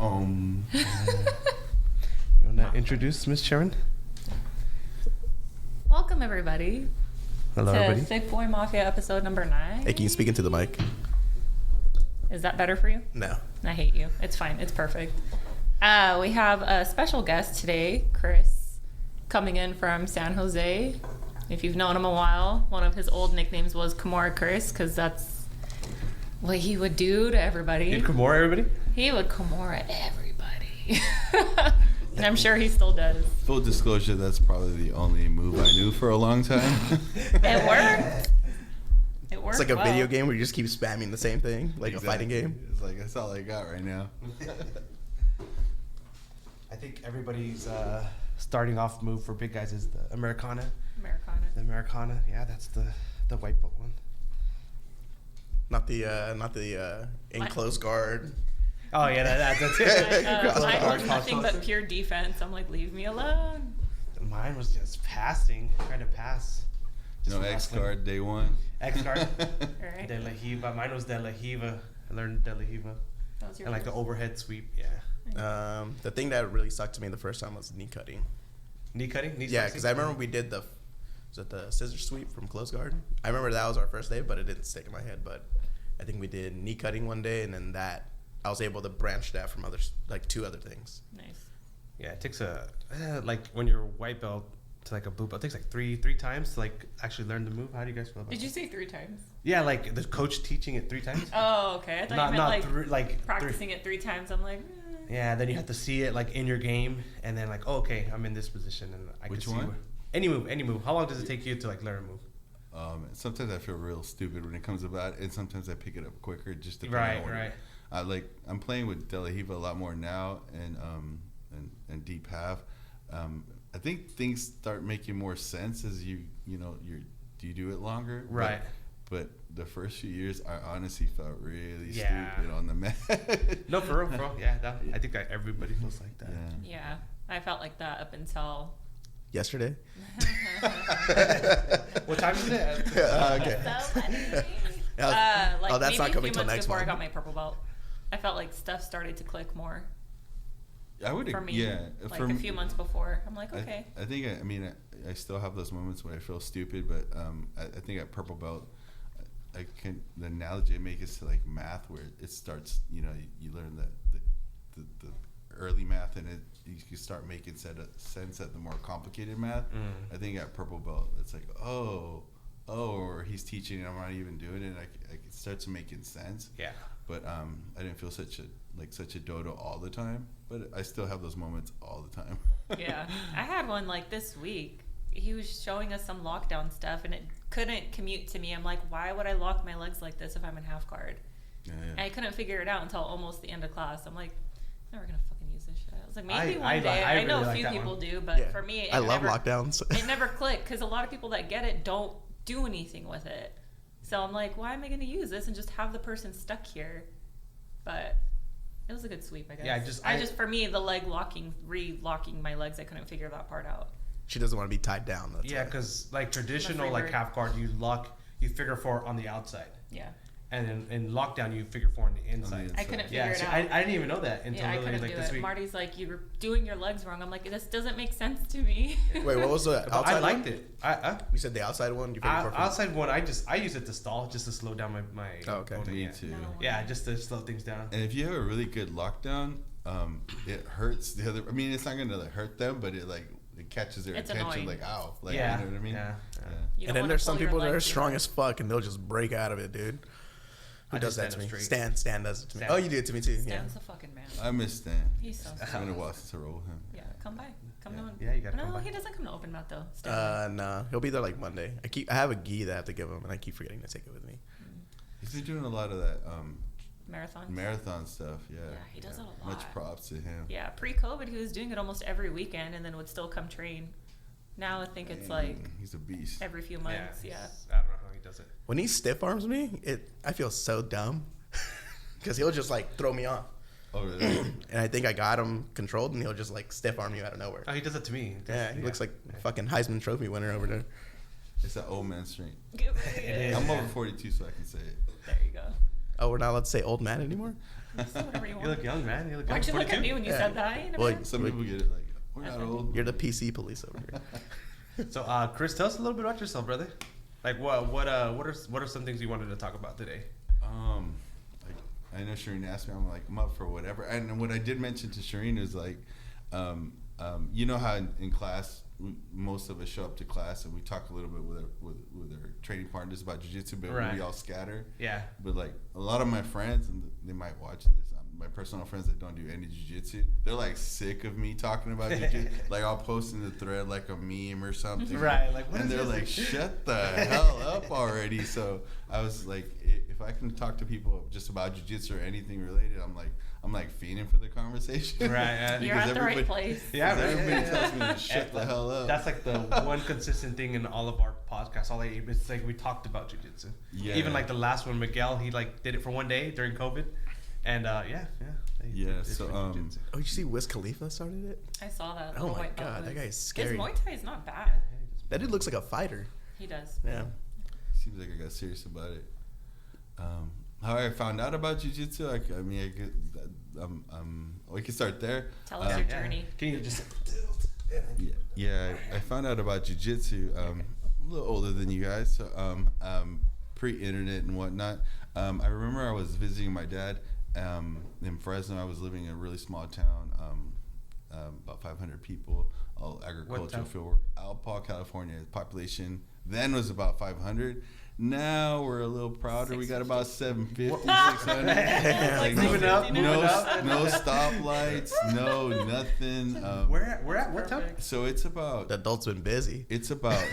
You want to introduce Miss Sharon? Welcome, everybody. Hello, everybody. Thicc Boy Mafia episode number 9. Hey, can you speak into the mic? Is that better for you? No. I hate you. It's fine. It's perfect. We have a special guest today, Cris, coming in from San Jose. If you've known him a while, one of his old nicknames was Kimura Cris, because that's what he would do to everybody. He'd Kimura everybody? He would Kimura everybody. And I'm sure he still does. Full disclosure, that's probably the only move I knew for a long time. It worked. It worked. It's like a well. video game where you just keep spamming the same thing, like a fighting game. It's like, that's all I got right now. I think everybody's starting off move for big guys is the Americana. The Americana, yeah, that's the white belt one. Not the enclosed guard. Oh yeah, that's it. Mine was nothing but pure defense. I'm like, leave me alone. Mine was just passing, trying to pass. Just No X guard day one. X guard. Right. De La Hiva. Mine was De La Hiva. I learned De La Hiva. That was your And like the overhead sweep, yeah. The thing that really sucked to me the first time was knee cutting. Knee cutting? Knee Yeah, slicing? because I remember we did the scissor sweep from close guard. I remember that was our first day, but it didn't stick in my head. But I think we did knee cutting one day, and then that I was able to branch that from two other things. Nice. Yeah, it takes like when you're white belt to like a blue belt, it takes like three times to like actually learn the move. How do you guys feel about Did that? you say 3 times? Yeah, like the coach teaching it 3 times. Oh, okay. I thought you meant like practicing three. it 3 times. I'm like, Yeah, then you have to see it like in your game, and then like, oh, okay, I'm in this position, and I Which can see one? Any move. How long does it take you to like learn a move? Sometimes I feel real stupid when it comes about it, and sometimes I pick it up quicker just depending on Right. I'm playing with De La Hiva a lot more now, and deep half. I think things start making more sense as you do it longer. Right. But the first few years, I honestly felt really Yeah. stupid on the mat. No, for real. Yeah, I think everybody feels like that. yeah. I felt like that up until Yesterday. What time is it? Okay. like that's maybe not coming a few till months next before month. I got my purple belt. I felt like stuff started to click more I would, for me. yeah. Like for a few months before. I'm like, okay. I think I still have those moments where I feel stupid, but I think at purple belt, the analogy I make is to like math, where it starts. You learn the early math, and you can start making sense at the more complicated math. I think at purple belt, it's like or he's teaching and I'm not even doing it. I it starts making sense. Yeah. But I didn't feel such a dodo all the time, but I still have those moments all the time. Yeah. I had one like this week. He was showing us some lockdown stuff and it couldn't commute to me. I'm like, why would I lock my legs like this if I'm in half guard? Yeah. And I couldn't figure it out until almost the end of class. I'm like, I'm never gonna fucking use this shit. I was like, maybe one day. I know really a few like that people one. do, but Yeah. for me, I love lockdowns. It never clicked because a lot of people that get it don't do anything with it. So I'm like, why am I going to use this and just have the person stuck here? But it was a good sweep, I guess. Yeah, I just for me, the leg re-locking my legs, I couldn't figure that part out. She doesn't want to be tied down. That's Yeah, why. because like traditional free like bird. half guard, you figure 4 on the outside, Yeah. and then in lockdown you figure 4 on the inside. I couldn't figure Yeah, it so out. I didn't even know that until I literally couldn't like do this it. week. Marty's like, you're doing your legs wrong. I'm like, this doesn't make sense to me. Wait, what was the But outside I liked one? it. You said the outside one? You figured Outside one, I use it to stall, just to slow down my Oh, okay. opponent, Me yeah. too. No. Yeah, just to slow things down. And if you have a really good lockdown, it hurts the other. I mean, it's not gonna like hurt them, but it catches their It's attention. annoying. Like, ow, like Yeah. you know what I mean? Yeah. You don't And then wanna there's some pull your people that leg are too strong hard. as fuck and they'll just break out of it, dude. Who I does just that stand to up me? straight. Stan does it to me. Stan. Oh, you do it to me too. Yeah. Stan's a fucking man. I miss Stan. He's so It's been a while since I rolled with him. Yeah, come by. Come Yeah. on. Yeah, you gotta No, come by. he doesn't come to open mat though. Stan. Nah, he'll be there like Monday. I have a gi that I have to give him, and I keep forgetting to take it with me. He's been doing a lot of that Marathon. stuff. Yeah. Yeah, he does it a lot. Much props to him. Yeah, pre-COVID, he was doing it almost every weekend and then would still come train. Now I think it's like He's a beast. every few months. Yeah. I don't know how he does it. When he stiff arms me, I feel so dumb because he'll just like throw me off, Oh, really? and I think I got him controlled, and he'll just like stiff arm you out of nowhere. Oh, he does it to me. Yeah, he looks like a fucking Heisman Trophy winner over there. It's that old man strength. It is. I'm over 42, so I can say it. There you go. Oh, we're not allowed to say old man anymore? Say whatever you want. You look young, man. You look Why'd you young. look at me when you said that? You never Well, did. Some people get it like, we're not old. You're the PC police over here. So, Chris, tell us a little bit about yourself, brother. Like, what are some things you wanted to talk about today? Like, I know Shireen asked me, I'm up for whatever. And what I did mention to Shireen is like, you know how in class, most of us show up to class and we talk a little bit with our training partners about jiu-jitsu, but Right. we all scatter. Yeah. But like a lot of my friends, and they might watch this, my personal friends that don't do any jiu-jitsu, they're like sick of me talking about jiu-jitsu. Like I'll post in the thread like a meme or something. Right. Like, what and is they're this? like, shut the hell up already. So I was like, if I can talk to people just about jiu-jitsu or anything related, I'm like fiending for the conversation. Right. You're at the right place. Yeah, right. Everybody tells me to shut And, the hell up. That's like the one consistent thing in all of our podcasts. It's like we talked about jiu-jitsu. Yeah. Even like the last one, Miguel, he like did it for one day during COVID, and he did So, jiu-jitsu. Oh, you see Wiz Khalifa started it? I saw that. Oh little my white belt god, that was- guy's scary. His Muay Thai is not bad. That dude looks like a fighter. He does. Yeah. Seems like I got serious about it. How I found out about jiu-jitsu, we can start there. Tell us your Yeah. journey. Can you just? Yeah, I found out about jiu-jitsu a little older than you guys, so pre-internet and whatnot. I remember I was visiting my dad in Fresno. I was living in a really small town, about 500 people, all agricultural town? field work. Alpha, California. Population then was about 500. Now we're a little prouder. We got about 750, 600. Like Moving up, moving up. No stoplights, no nothing. We're at what time? So it's about The adults been busy. it's about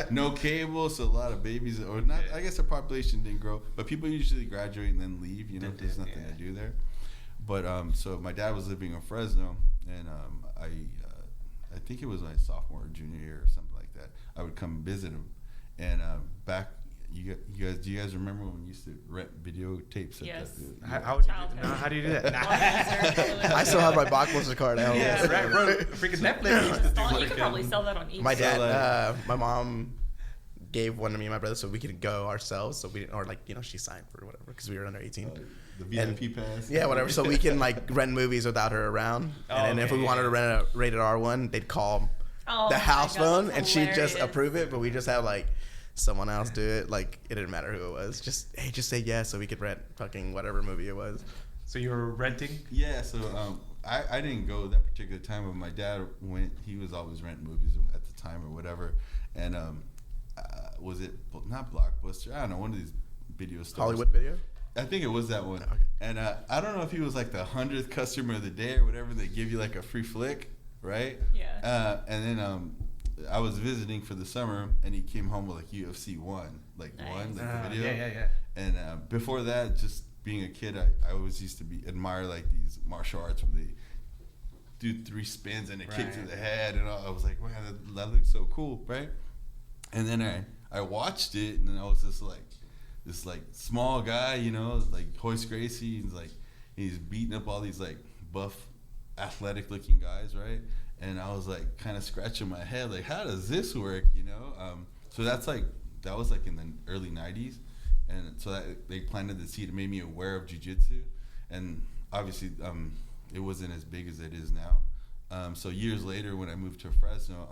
no cable, so a lot of babies or not. I guess the population didn't grow, but people usually graduate and then leave. You know, there's nothing to do there. But so my dad was living in Fresno, and I think it was my sophomore or junior year or something like that. I would come visit him, and back. Do you guys remember when we used to rent videotapes? Yes. How would you Childhood. how do you do that? I still have my Blockbuster card at home. Yeah, right, bro. Freaking Netflix used to do Oh, you freaking- could probably sell that on eBay. My dad, So, my mom gave one to me and my brother so we could go ourselves. So we didn't, or like, she signed for whatever because we were under 18. The VIP pass. Yeah, whatever. So we can like rent movies without her around. Oh, And then if okay, we wanted to rent a rated R one, they'd call Oh the my house God, phone that's and she'd just hilarious. approve it. But we just have like someone else do it. Like it didn't matter who it was. Just say yes so we could rent fucking whatever movie it was. So you were renting? Yeah, so I didn't go that particular time, but my dad went. He was always renting movies at the time or whatever. And was it not Blockbuster? I don't know, one of these video stores. Hollywood Video. I think it was that one. Okay. And I don't know if he was like the 100th customer of the day or whatever. They give you like a free flick, right? Yeah. And then I was visiting for the summer, and he came home with like UFC 1, like Nice. one, like the video. Yeah. And before that, just being a kid, I always used to admire like these martial arts where they do 3 spins and a kick to Right. the head, and I was like, man, that looks so cool, right? And then I watched it, and then I was just like this like small guy, like Hoist Gracie, and like he's beating up all these like buff, athletic looking guys, right? And I was like kind of scratching my head, like, how does this work, So that was like in the early 90s, and so that they planted the seed. It made me aware of jiu-jitsu, and obviously it wasn't as big as it is now. So years later, when I moved to Fresno,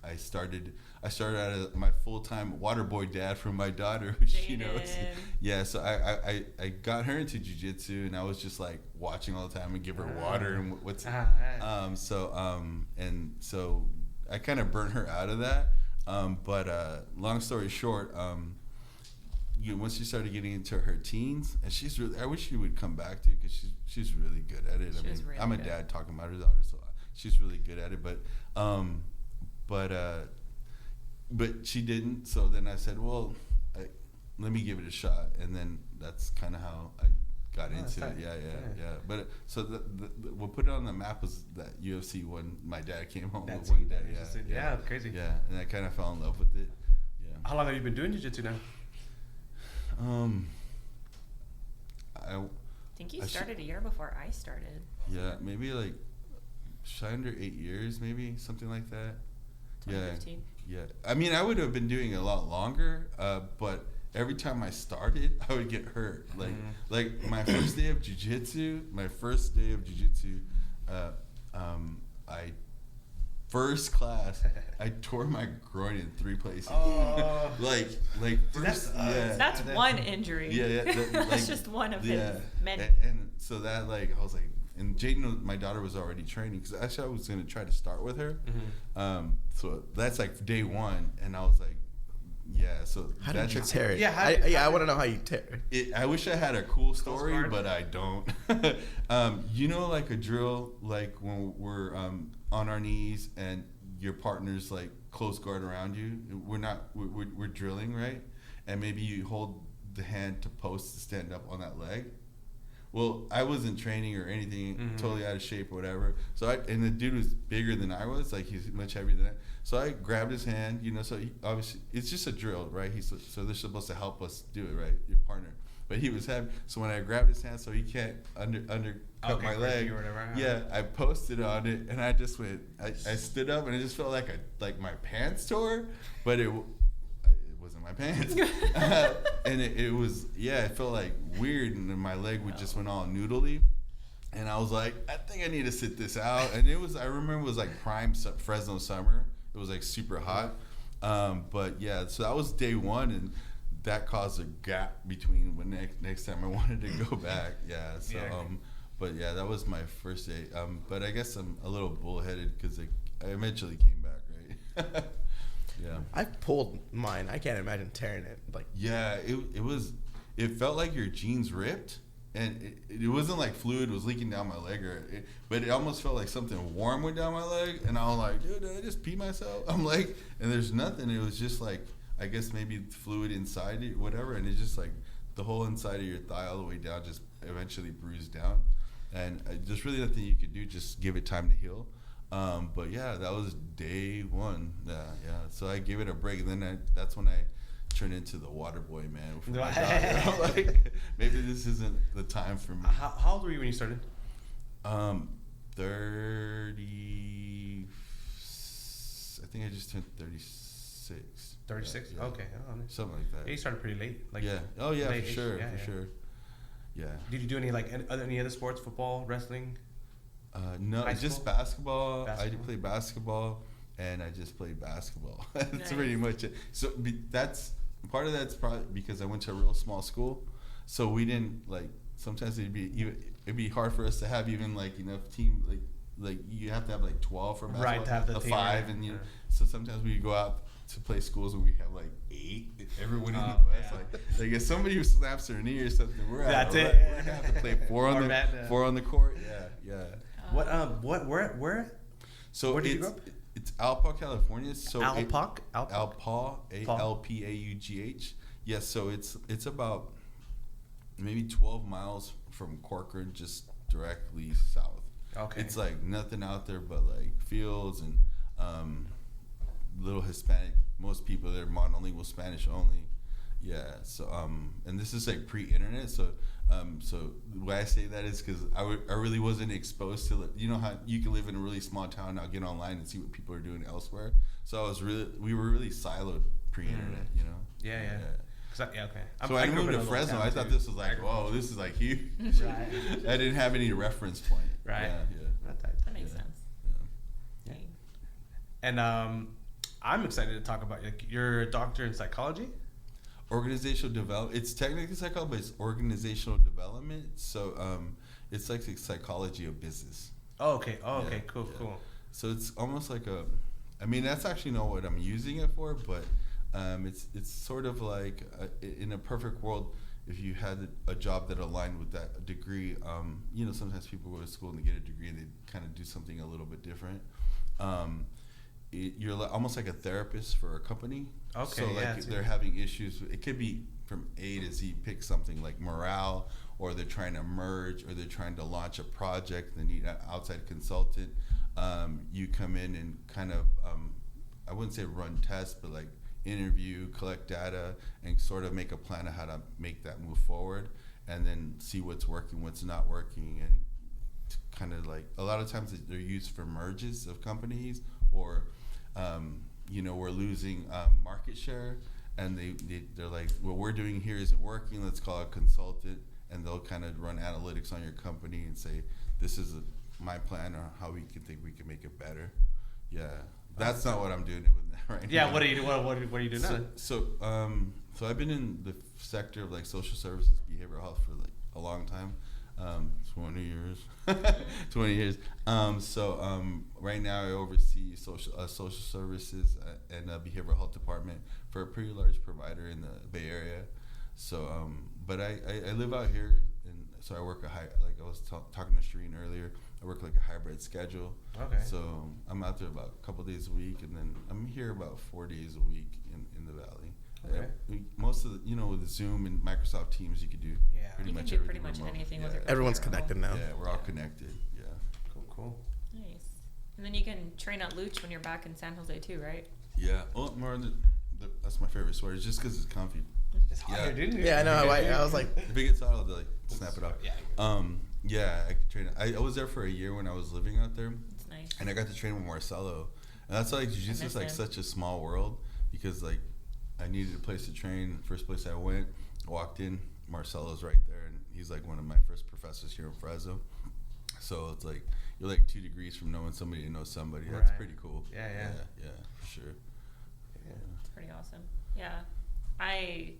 I started out as my full-time water boy dad for my daughter, who she knows. Jaden. Yeah, so I got her into jiu-jitsu, and I was just like watching all the time and give her water and what's and so I kind of burnt her out of that. But long story short, once she started getting into her teens, and she's really, I wish she would come back to it because she's really good at it. Really I'm a good. dad talking about her daughter, so she's really good at it. But she didn't. So then I said, well, let me give it a shot, and then that's kind of how I got into it. Yeah. But so what put it on the map was that UFC when my dad came home with one day. Yeah, crazy. Yeah, and I kind of fell in love with it. Yeah. How long have you been doing jiu-jitsu now? I think you started a year before I started. Yeah, maybe like under 8 years, maybe something like that. 2015. Yeah. I mean, I would have been doing it a lot longer, but every time I started, I would get hurt. Like my first day of jiu-jitsu, I first class, I tore my groin in 3 places. Oh. like first, that's one injury. Yeah. That's just one of his many. And so that like I was like, and Jaden, my daughter, was already training because actually I was gonna try to start with her. So that's like day one, and I was like, yeah. So how did you tear it? Yeah, I want to know how you tear it. I wish I had a cool story, but I don't. You know, like a drill, like when we're on our knees and your partner's like close guard around you. We're drilling, right? And maybe you hold the hand to post to stand up on that leg. Well, I wasn't training or anything, totally out of shape or whatever. So and the dude was bigger than I was, like he's much heavier than I. So I grabbed his hand, you know. So he, obviously, it's just a drill, right? So they're supposed to help us do it, right? Your partner, but he was heavy. So when I grabbed his hand, so he can't undercut my leg. Or whatever. Yeah, I posted on it, and I just went. I stood up, and it just felt like my pants tore, but it wasn't my pants. And it was, it felt like weird, and then my leg just went all noodly, and I was like, I think I need to sit this out. And I remember it was like prime Fresno summer. It was like super hot. But yeah, so that was day one, and that caused a gap between when next time I wanted to go back. Yeah, so but yeah, that was my first day. But I guess I'm a little bullheaded because I eventually came back, right? Yeah, I pulled mine. I can't imagine tearing it. Like, yeah, it felt like your jeans ripped, and it wasn't like fluid was leaking down my leg, but it almost felt like something warm went down my leg, and I was like, dude, did I just pee myself? I'm like, and there's nothing. It was just like, I guess maybe fluid inside it, whatever, and it's just like the whole inside of your thigh all the way down just eventually bruised down, and there's really nothing you could do. Just give it time to heal. But yeah, that was day one. Yeah. So I gave it a break, and then that's when I turned into the water boy, man. For my daughter. I'm like, maybe this isn't the time for me. How old were you when you started? 30. I think I just turned 36. 36. Yeah. Okay. Something like that. You started pretty late. Like yeah. Oh yeah, for sure. Yeah. Did you do any any other sports? Football, wrestling? No, just basketball. I did play basketball, and I just played basketball. That's pretty much it. So that's part of that's probably because I went to a real small school, so we didn't like. Sometimes it'd be hard for us to have even like enough team like you have to have like 12 for basketball, right? To have the team, 5, and so sometimes we go out to play schools where we have like 8. Everyone in the bus, like if somebody who slaps their knee or something, we're gonna have to play 4 on the court. Yeah. Where? So where did you grow up? It's Alpa, California. So Alpa, ALPAUGH. Yes. So it's about maybe 12 miles from Corcoran, just directly south. Okay. It's like nothing out there but like fields and little Hispanic. Most people there monolingual Spanish only. Yeah. So and this is like pre-internet. So why I say that is because I really wasn't exposed to you know how you can live in a really small town and now get online and see what people are doing elsewhere. So we were really siloed pre-internet. You know. Yeah. Okay. So I moved to Fresno. I thought this was like, whoa, this is like huge. Right. I didn't have any reference point. Right. Yeah. That makes sense. Yeah. And I'm excited to talk about you're a doctor in psychology. Organizational development. It's technically psychology, but it's organizational development. So it's like the psychology of business. Oh, okay. Cool. So it's almost like I mean, that's actually not what I'm using it for, but it's sort of like in a perfect world, if you had a job that aligned with that degree, you know, sometimes people go to school and they get a degree and they kind of do something a little bit different. You're almost like a therapist for a company. Okay. So like if they're having issues, it could be from A to Z. Pick something like morale, or they're trying to merge, or they're trying to launch a project. They need an outside consultant. You come in and kind of, I wouldn't say run tests, but like interview, collect data, and sort of make a plan of how to make that move forward, and then see what's working, what's not working, and kind of like a lot of times they're used for merges of companies, or you know, we're losing market share, and they're like, what we're doing here isn't working. Let's call a consultant, and they'll kind of run analytics on your company and say, this is my plan or how we can make it better. Yeah, that's not what I'm doing it with right now. Yeah, what are you doing now? So I've been in the sector of like social services, behavioral health for like a long time, 20 years. 20 years. Right now I oversee social services and behavioral health department for a pretty large provider in the Bay Area. So, but I live out here, and so I work like I was talking to Shireen earlier. I work like a hybrid schedule. Okay. So I'm out there about a couple days a week, and then I'm here about 4 days a week in the valley. Okay. Most of the, with Zoom and Microsoft Teams, you could do pretty much anything remote. with your Everyone's computer connected now. Yeah, we're all connected. Yeah. Cool. Nice. And then you can train at Luch when you're back in San Jose too, right? Yeah. Oh, more that's my favorite sweater, just because it's comfy. It's hard, Yeah. didn't it? Yeah, I know. I was like, If it gets hot, I'll like snap it off. Yeah. Yeah, I could train. I was there for a year when I was living out there. It's nice. And I got to train with Marcelo, and that's like jiu-jitsu is like such a small world, because like I needed a place to train. First place I went, walked in, Marcelo's right there, and he's like one of my first professors here in Fresno. So it's like you're like 2 degrees from knowing somebody to know somebody. That's Right. pretty cool. Yeah, for sure. Yeah. It's pretty awesome. Yeah. I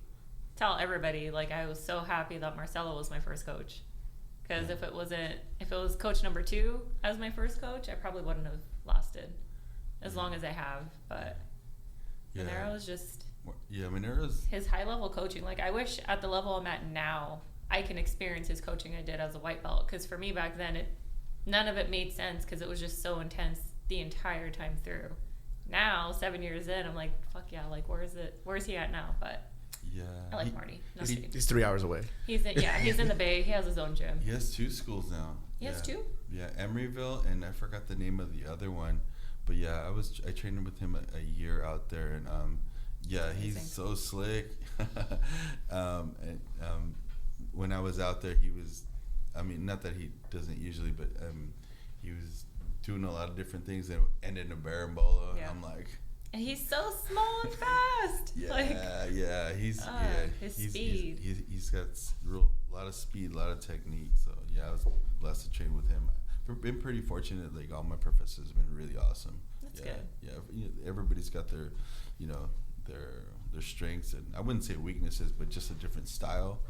tell everybody, like, I was so happy that Marcelo was my first coach. Because if it was coach number 2 as my first coach, I probably wouldn't have lasted as long as I have. But Monero was just Monero's his high level coaching. Like, I wish at the level I'm at now, I can experience his coaching I did as a white belt. Because for me back then, none of it made sense because it was just so intense the entire time through. Now, 7 years in, I'm like, fuck yeah, like, where's he at now? But yeah. I like Marty. No, he's 3 hours away. he's in the Bay. He has his own gym. He has 2 schools now. He has 2? Yeah, Emeryville, and I forgot the name of the other one. But yeah, I trained with him a year out there, and he's so slick. When I was out there, he was, not that he doesn't usually, but he was doing a lot of different things and ended in a berimbolo. Yeah. I'm like, And he's so small and fast. His speed. He's got a lot of speed, a lot of technique. So yeah, I was blessed to train with him. I've been pretty fortunate. Like, all my professors have been really awesome. That's good. Yeah, everybody's got their, their strengths, and I wouldn't say weaknesses, but just a different style.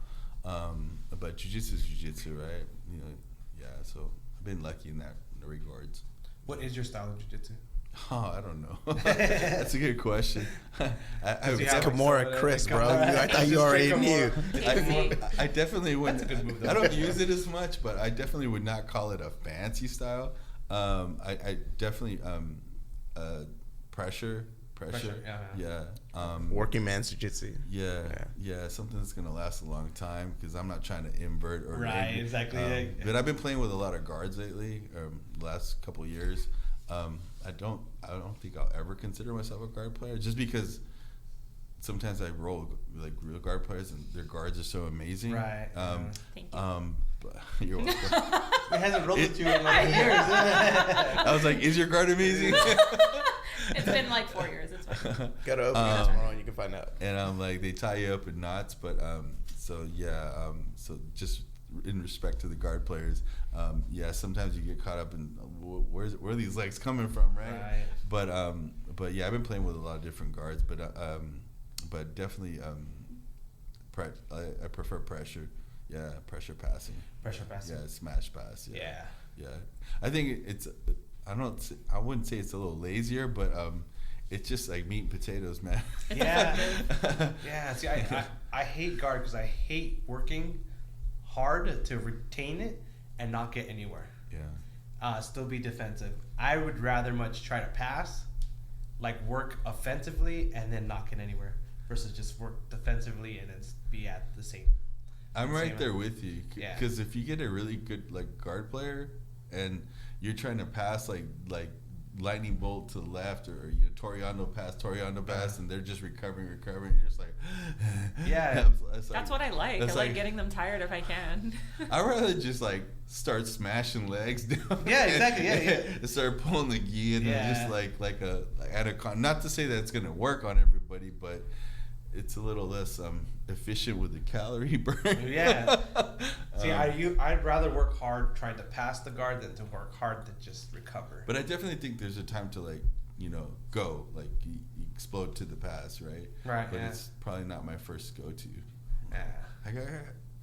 But jiu-jitsu is jiu-jitsu, right? So I've been lucky in that regards. What is your style of jiu-jitsu? Oh, I don't know. That's a good question. It's Kimura Cris, bro. I thought you already knew. I definitely wouldn't. That's a good move, though. I don't use it as much, but I definitely would not call it a fancy style. I definitely pressure. Yeah. Working man's jiu-jitsu. Yeah. Something that's gonna last a long time, because I'm not trying to invert or right. Exactly. But I've been playing with a lot of guards lately. The last couple of years. I don't think I'll ever consider myself a guard player, just because sometimes I roll like real guard players and their guards are so amazing. Right. Thank you. But you're welcome. It hasn't rolled with you in like years. I was like, is your guard amazing? It's been like 4 years. It's fine. Go to open it tomorrow and you can find out. And they tie you up in knots, but so just in respect to the guard players, sometimes you get caught up in where are these legs coming from, right? But yeah, I've been playing with a lot of different guards, but definitely I prefer pressure. Yeah, pressure passing. Yeah, smash pass. Yeah. I think I wouldn't say it's a little lazier, but it's just like meat and potatoes, man. Yeah. Yeah. See, I hate guard because I hate working hard to retain it and not get anywhere. Yeah. Still be defensive. I would rather much try to pass, like work offensively and then not get anywhere, versus just work defensively and then be at the same. I'm right there with you. Yeah. Because if you get a really good like guard player and you're trying to pass like lightning bolt to the left, or Toriano pass, and they're just recovering, you're just like, yeah. That's what I like. I like getting them tired if I can. I'd rather just like start smashing legs down. Yeah, exactly. Yeah. And start pulling the gi, and just like a anaconda. Not to say that it's gonna work on everybody, but it's a little less efficient with the calorie burn. Yeah. See, I'd rather work hard trying to pass the guard than to work hard to just recover. But I definitely think there's a time to like, you know, go like you explode to the pass, right? Right. But yeah. it's probably not my first go-to. Yeah. I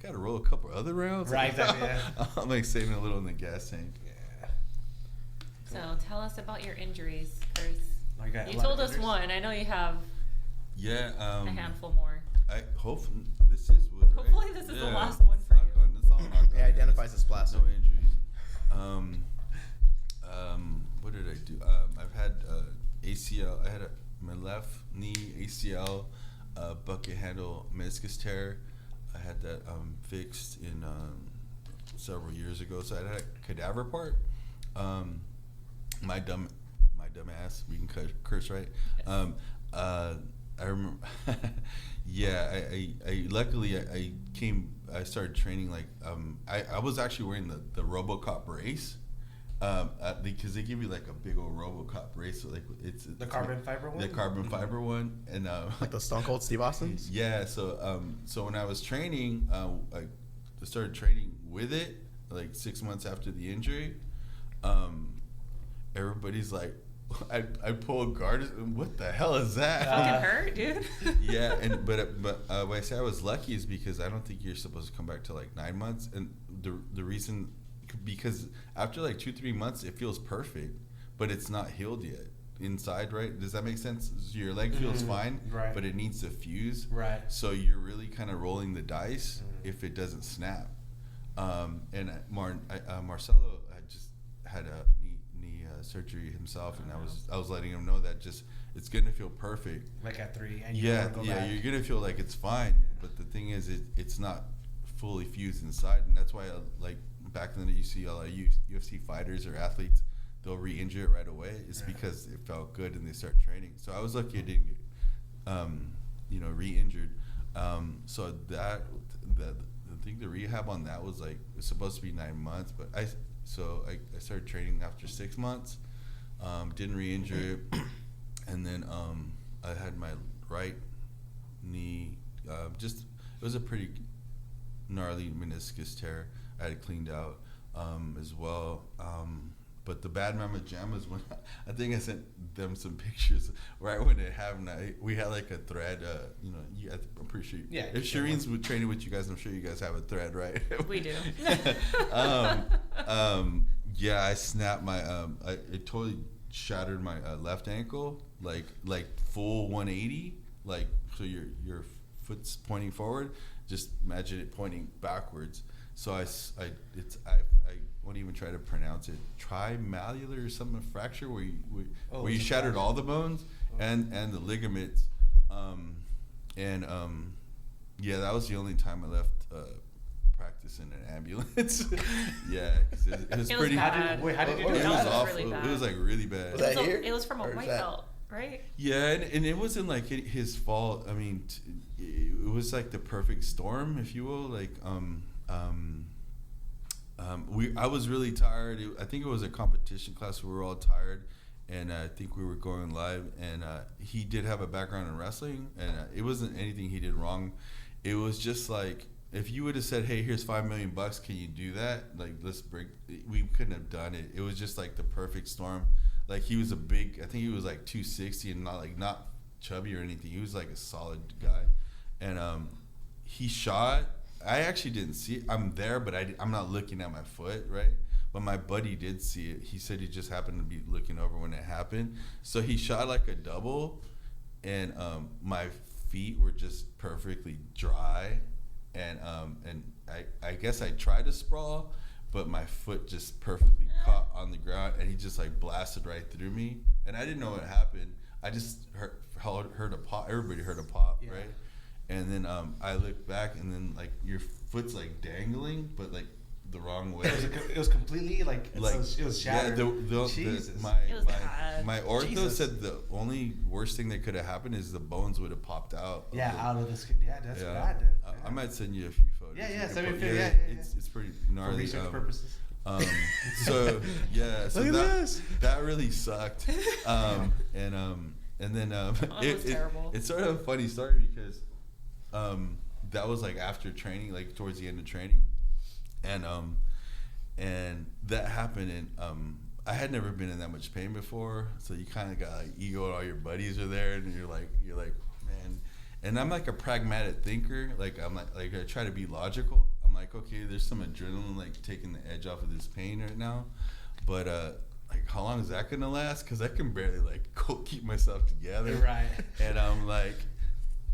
got to roll a couple other rounds. Right. Exactly. Yeah. I'm like saving a little in the gas tank. Yeah. So tell us about your injuries, Chris. You told us one. I know you have Yeah. a handful more. I hope this is what. Hopefully this is the last one for knock you. on, it's all knock It on. identifies as plastic. No injuries. What did I do? I've had ACL. I had my left knee ACL, bucket handle meniscus tear. I had that fixed in several years ago. So I had a cadaver part. My dumb ass. We can curse, right? Yes. I remember. Yeah, I luckily I started training like I was actually wearing the RoboCop brace because they give you like a big old RoboCop brace, so like it's The carbon fiber one. the carbon fiber one, and Like the Stone Cold Steve Austin's? yeah, so when I was training, I started training with it like 6 months after the injury. Everybody's like, I pull a guard. What the hell is that? Fucking hurt, dude. Yeah, but why I say I was lucky is because I don't think you're supposed to come back to like 9 months, and the reason because after like 2-3 months it feels perfect, but it's not healed yet inside, right? Does that make sense? So your leg feels fine, right. but it needs to fuse, Right. So you're really kind of rolling the dice if it doesn't snap. And Marcelo had just had a knee surgery himself, and I was letting him know that just it's gonna feel perfect. Like at 3, and you Yeah, wanna go back. you're gonna feel like it's fine, but the thing is, it's not fully fused inside, and that's why like back then you see a lot of UFC fighters or athletes, they'll re-injure it right away. It's because it felt good and they start training. So I was lucky I didn't get re-injured. So that the thing, the rehab on that was like it was supposed to be 9 months, but I started training after 6 months. Didn't re-injure it, and then I had my right knee it was a pretty gnarly meniscus tear. I had it cleaned out as well. But the bad mama jam was when I think I sent them some pictures right when it happened. We had like a thread. I'm pretty sure. Yeah. If Shireen's would training with you guys, I'm sure you guys have a thread, right? We do. Yeah, I snapped my. It totally shattered my left ankle, like full 180, like so your foot's pointing forward. Just imagine it pointing backwards. So I won't even try to pronounce it. Trimalleolar or something fracture where you shattered all the bones and the ligaments. Yeah, that was the only time I left practice in an ambulance. Yeah, 'cause it was pretty. Bad. How did you do It that? was Really awful. bad. It was like really bad. Was that here? It was from a Or is white that- belt, right? Yeah, and it wasn't like his fault. I mean, it was like the perfect storm, if you will. Like, I was really tired. I think it was a competition class. We were all tired, and I think we were going live. And he did have a background in wrestling, and it wasn't anything he did wrong. It was just like if you would have said, "Hey, here's $5 million. Can you do that?" Like, let's break. We couldn't have done it. It was just like the perfect storm. Like he was I think he was like 260 and not chubby or anything. He was like a solid guy, and he shot. I actually didn't see it. I'm there, but I'm not looking at my foot, right? But my buddy did see it. He said he just happened to be looking over when it happened. So he shot like a double, and my feet were just perfectly dry, and I guess I tried to sprawl, but my foot just perfectly caught on the ground, and he just like blasted right through me, and I didn't know what happened. I just heard a pop. Everybody heard a pop, Yeah. right? And then I looked back, and then like your foot's like dangling, but like the wrong way. It was completely like it was shattered. Yeah, Jesus. It was bad. my ortho Jesus. said the only worst thing that could have happened is the bones would have popped out. Yeah, out of the skin. Yeah, that's bad. Then. I might send you a few photos. Yeah, You yeah, can send me a put- few, yeah. It's pretty For gnarly. research purposes. So yeah, so Look at that this. that really sucked. And then That was terrible. it's sort of a funny story because that was like after training, like towards the end of training, and that happened, and I had never been in that much pain before, so you kind of got like ego, and all your buddies are there, and you're like man, and I'm like a pragmatic thinker, like I'm like I try to be logical. I'm like, okay, there's some adrenaline like taking the edge off of this pain right now, but like how long is that gonna last? Because I can barely like keep myself together, Right. And I'm like,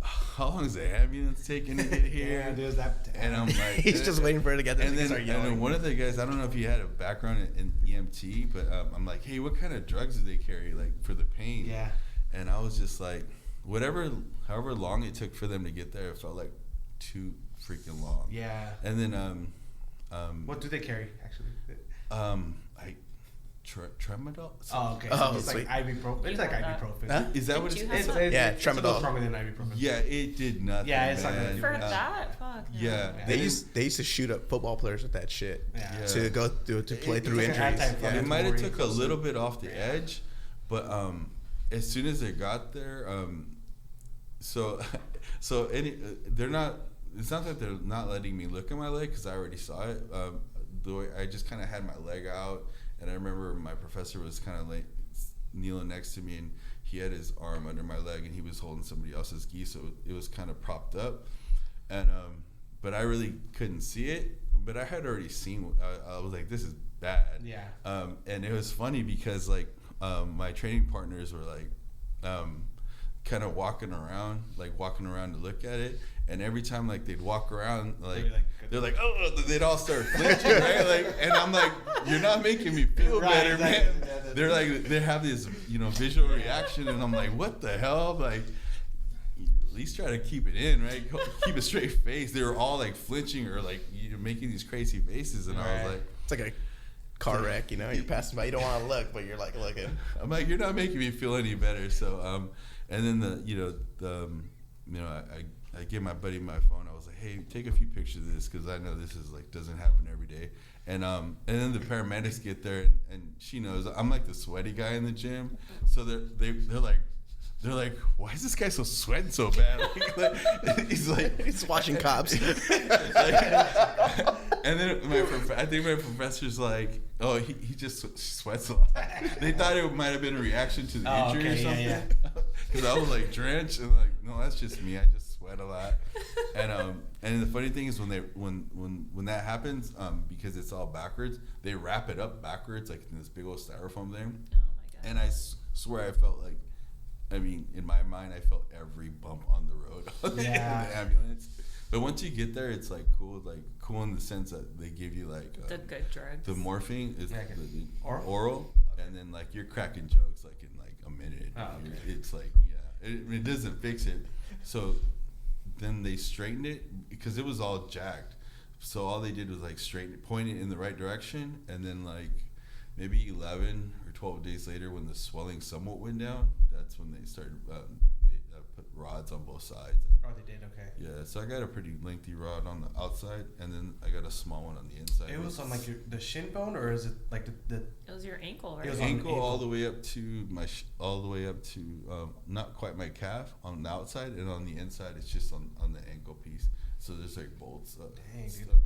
how long is the ambulance taking to get here? Yeah, there's that. And I'm like, He's just waiting for it to get there. and then one of the guys, I don't know if he had a background in EMT, but I'm like, hey, what kind of drugs do they carry, like for the pain? Yeah. And I was just like, however long it took for them to get there, it felt like too freaking long. Yeah. And then What do they carry actually? like tramadol. Oh, okay. Oh, So it's sweet. like ibuprofen. It's like You have that? ibuprofen. Huh? Is that Didn't what you it's? have It's, that? it's, Yeah, it's a little tramadol. stronger than ibuprofen. Yeah, it did nothing. Yeah, it's not man. gonna do For Uh, that? Fuck. no. Yeah. They used to shoot up football players with that shit Yeah. to go through to play through it's like an injuries. anti-inflammatory. It might have took a Inflammatory. little bit off the edge, but as soon as it got there, they're not. It's not that they're not letting me look at my leg because I already saw it. The way I just kind of had my leg out, and I remember my professor was kind of like kneeling next to me, and he had his arm under my leg, and he was holding somebody else's gi, so it was kind of propped up, and but I really couldn't see it. But I had already seen. I was like, this is bad. Yeah. And it was funny because like my training partners were like kind of walking around to look at it, and every time like they'd walk around they're like oh, they'd all start flinching, right? Like, and I'm like, you're not making me feel Right, better, exactly. man. Yeah, They're like, they have this visual reaction, and I'm like, what the hell? Like, at least try to keep it in, right? Keep a straight face. They were all like flinching or like making these crazy faces, and I was Right. like, It's like a car wreck, you're passing by, you don't want to look, but you're like looking. I'm like, you're not making me feel any better. So, and then I gave my buddy my phone. I was like, hey, take a few pictures of this because I know this is like doesn't happen every day. And then the paramedics get there, and she knows I'm like the sweaty guy in the gym. So they're like, why is this guy so sweating so bad? He's watching cops. And then I think my professor's like, oh, he just sweats a lot. They thought it might have been a reaction to the injury or something. Because I was like drenched, and like, no, that's just me. I just sweat a lot. And the funny thing is when that happens, because it's all backwards, they wrap it up backwards like in this big old styrofoam thing. Oh my god. And I swear I felt like, I mean, in my mind, I felt every bump on the road in the ambulance. But once you get there, it's like cool in the sense that they give you like The good drugs. the morphine is Yeah, the oral? and then like you're cracking jokes like in like a minute. Oh, okay. It's like it doesn't fix it. So then they straightened it because it was all jacked. So all they did was like straighten it, point it in the right direction, and then like maybe 11 or 12 days later, when the swelling somewhat went down, that's when they started. They put rods on both sides. Oh, they did. Okay. Yeah, so I got a pretty lengthy rod on the outside, and then I got a small one on the inside. It was on like the shin bone, or is it like the It was your ankle, right? It was ankle on all the way up to all the way up to not quite my calf on the outside, and on the inside it's just on the ankle piece. So there's like bolts. Dang, stuff. dude.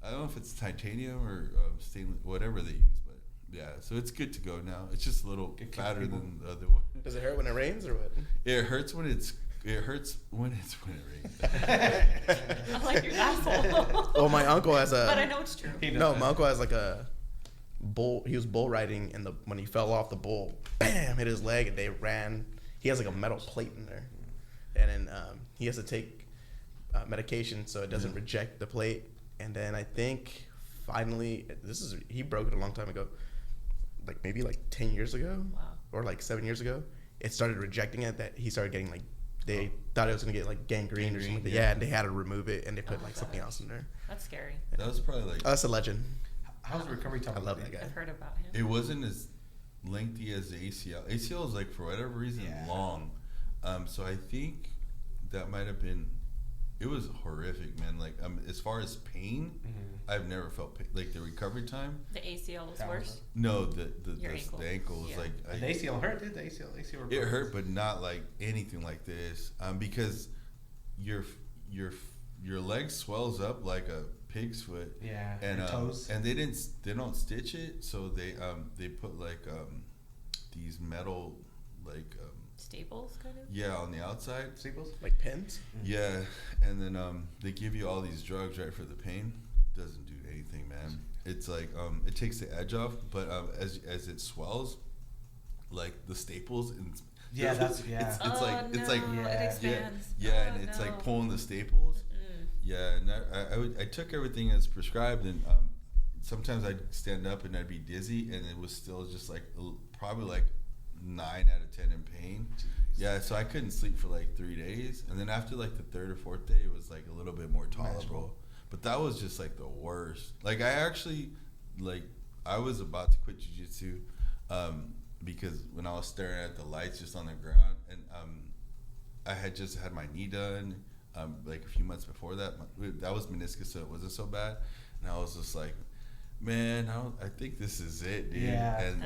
I don't know if it's titanium or stainless, whatever they use, but yeah. So it's good to go now. It's just a little Good fatter people. than the other one. Does it hurt when it rains or what? It hurts when it rains. I'm like, you asshole. Well, my uncle has But I a know it's true. He knows no. that. My uncle has like a bull. He was bull riding, and when he fell off the bull, bam, hit his leg, and they ran. He has like a metal plate in there, and then he has to take medication so it doesn't reject the plate. And then I think finally, he broke it a long time ago, like maybe like 10 years ago, Wow. or like 7 years ago. It started rejecting it. That he started getting like. They thought it was gonna get like gangrene or something like that. Yeah, and they had to remove it, and they put Oh, like something gosh. else in there. That's scary. That was probably like That's a legend. How's the recovery time? I love that guy. I've heard about him. it wasn't as lengthy as the ACL. ACL is like for whatever reason Yeah. long. So I think that might have been it was horrific, man. Like as far as pain, I've never felt pain. Like the recovery time. The ACL was worse. No, the ankle was like the ACL hurt, dude. The ACL. It hurt, but not like anything like this. Because your leg swells up like a pig's foot. Yeah. And toes. And they don't stitch it, so they put like these metal like staples kind of. Yeah, on the outside. Staples? Like pins? Yeah, and then they give you all these drugs right for the pain. Doesn't do anything, man. It's like it takes the edge off, but as it swells, like the staples and it's like it expands. and it's like pulling the staples. Yeah, and I took everything as prescribed, and sometimes I'd stand up and I'd be dizzy, and it was still just like probably like 9 out of 10 in pain. Jeez. Yeah, so I couldn't sleep for like 3 days, and then after like the third or fourth day, it was like a little bit more tolerable. But that was just like the worst. Like I actually, like I was about to quit jiu-jitsu because when I was staring at the lights just on the ground, and I had just had my knee done like a few months before that. That was meniscus, so it wasn't so bad, and I was just like, man, I think this is it, dude. Yeah, and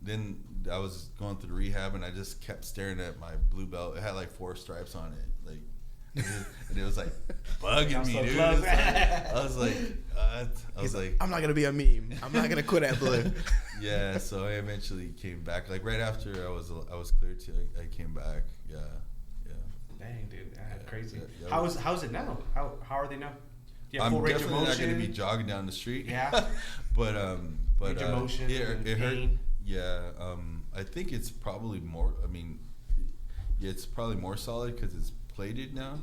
then I was going through rehab, and I just kept staring at my blue belt. It had like 4 stripes on it, like, and it was like bugging me, dude. I was like, I'm not gonna be a meme. I'm not gonna quit at blue. Yeah, so I eventually came back. Like right after I was cleared to, I came back. Yeah. Dang, dude, crazy. Yeah. How's it now? How are they now? I'm definitely not going to be jogging down the street. Yeah. but range of motion, it hurt. pain. Yeah. I think it's probably more. I mean, yeah, it's probably more solid because it's plated now.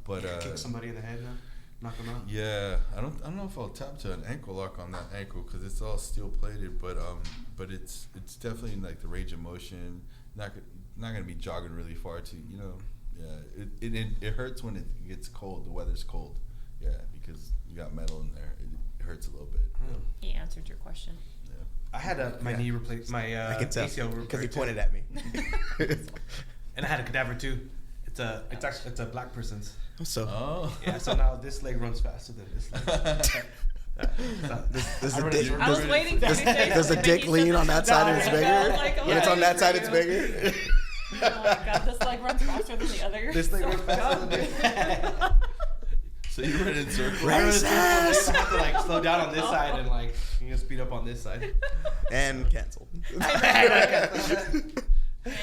But kick somebody in the head now, knock them out. Yeah, I don't know if I'll tap to an ankle lock on that ankle because it's all steel plated. But it's definitely like the range of motion. Not going to be jogging really far to Yeah, it hurts when it gets cold. The weather's cold. Yeah, because you got metal in there. It hurts a little bit. He answered your question. Yeah. I had my knee replaced. My ACL because he pointed at me. And I had a cadaver too. It's a black person's. So. Yeah. So now this leg runs faster than this leg. I was waiting for you to say does the dick lean on that side and it's bigger? When it's on that side, it's bigger. Oh my god, this leg runs faster than the other. This leg runs faster than the other. So you run in circles. Racist! You have to like slow down on this side and like you can speed up on this side. And canceled. And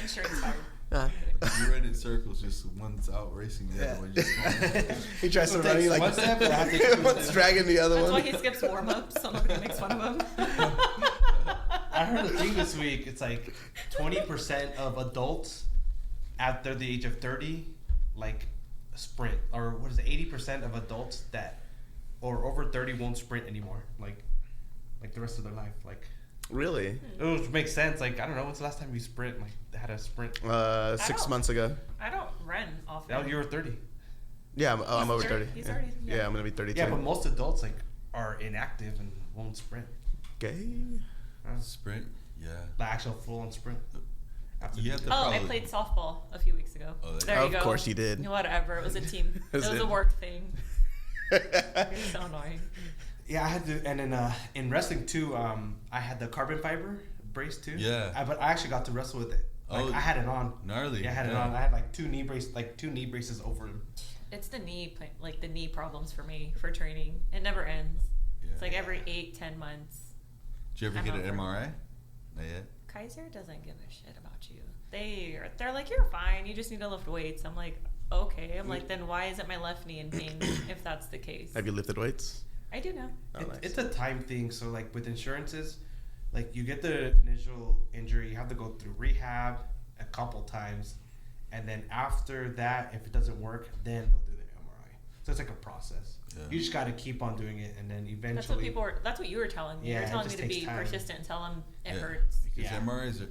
shirt's hard. You run in circles, just one's out racing the other one. Just he tries to run, like one step, and I have to one's dragging the other That's one. why he skips warm-ups, so nobody makes fun of him. I heard a thing this week. It's like 20% of adults after the age of 30, like sprint, or what is it? 80% of adults that, or over 30, won't sprint anymore. Like the rest of their life. Like Really? it makes sense. Like I don't know. When's the last time you sprint? Like they had a sprint. 6 months ago. I don't run often. Now you were 30. Yeah, I'm over 30. He's yeah. already. Yeah, I'm gonna be 32. Yeah, but most adults like are inactive and won't sprint. Gay. sprint. Yeah. The actual full-on sprint. After You have to Oh, I probably- played softball a few weeks ago. Oh, There you go. Of course you did. Whatever. It was a team. It was it? a work thing. It's so annoying. Yeah, I had to, and then in wrestling too, I had the carbon fiber brace too. Yeah. But I actually got to wrestle with it. Like, Oh, I had it on. Gnarly. Yeah, I had it on. I had like two knee braces over them. It's the knee problems for me for training. It never ends. Yeah. It's like every 8-10 months. Did you ever I'm get an over. MRI? Not yet. Kaiser doesn't give a shit about you. They're like, you're fine. You just need to lift weights. I'm like, okay. I'm like, then why isn't my left knee in pain if that's the case? Have you lifted weights? I do now. Oh, nice. It's a time thing. So like with insurances, like you get the initial injury, you have to go through rehab a couple times, and then after that, if it doesn't work, then they'll do the MRI. So it's like a process. Yeah. You just got to keep on doing it, and then eventually. That's what people were. That's what you were telling me. Yeah, you were it telling me just to takes be time. persistent and tell them it Yeah. hurts. Because Yeah. MRIs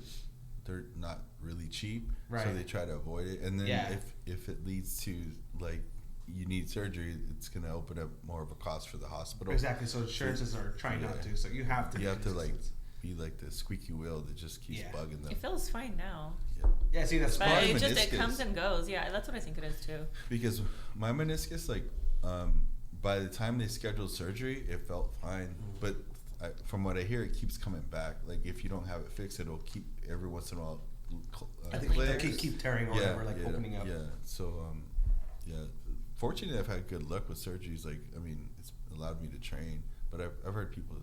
they're not really cheap, so Right. they try to avoid it. And then Yeah. if it leads to like you need surgery, it's gonna open up more of a cost for the hospital. Exactly. So insurances are trying not to. So you have to. You be have to like consistent. be like the squeaky wheel that just keeps Yeah. bugging them. It feels fine now. Yeah. Yeah, see, that's But Probably it meniscus. comes and goes. Yeah, that's what I think it is too. Because my meniscus, like, by the time they scheduled surgery, it felt fine. But from what I hear, it keeps coming back. Like, if you don't have it fixed, it'll keep every once in a while. I think they'll keep tearing or whatever, like opening up. Yeah. So, fortunately, I've had good luck with surgeries. Like, I mean, it's allowed me to train. But I've heard people,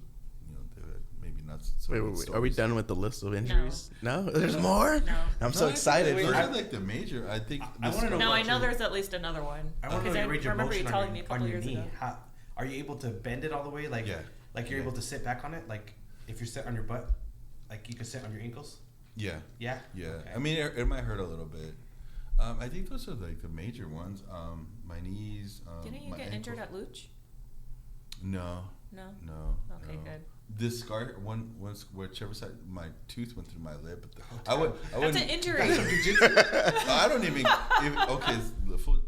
they've had maybe not so. Wait. Are we done with the list of injuries? No, there's more. No. I'm so excited. Those are like the major. I think. I want to know. No, I know there's at least another one. I want to Because know your remember you motion telling me a couple on your years knee. ago. How, are you able to bend it all the way? Like, like you're able to sit back on it? Like, if you're sit on your butt, like you can sit on your ankles? Yeah. Yeah? Yeah. Okay. I mean, it might hurt a little bit. I think those are like the major ones. My knees. Didn't you my get injured ankles. at Luch? No. No. No. Okay, no. good. This scar, whichever side, my tooth went through my lip. But That's an injury. I don't even.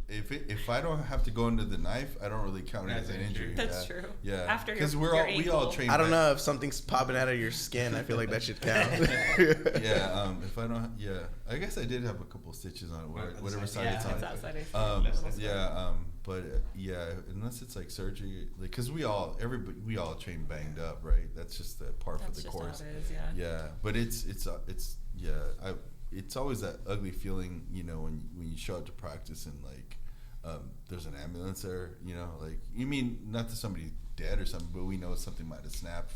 If I don't have to go into the knife, I don't really count it as an injury. That's true. Yeah. After because your we all ankle. train. I don't know if something's popping out of your skin. I feel like that should count. Yeah. If I don't. Yeah. I guess I did have a couple stitches on it, whatever side it's on. It's outside. I see. Yeah. But yeah, unless it's like surgery, like because we all train banged up, right? That's just the part That's of the just course. how it is, yeah. Yeah, but it's always that ugly feeling, when you show up to practice and like there's an ambulance there, like you mean not that somebody's dead or something, but we know something might have snapped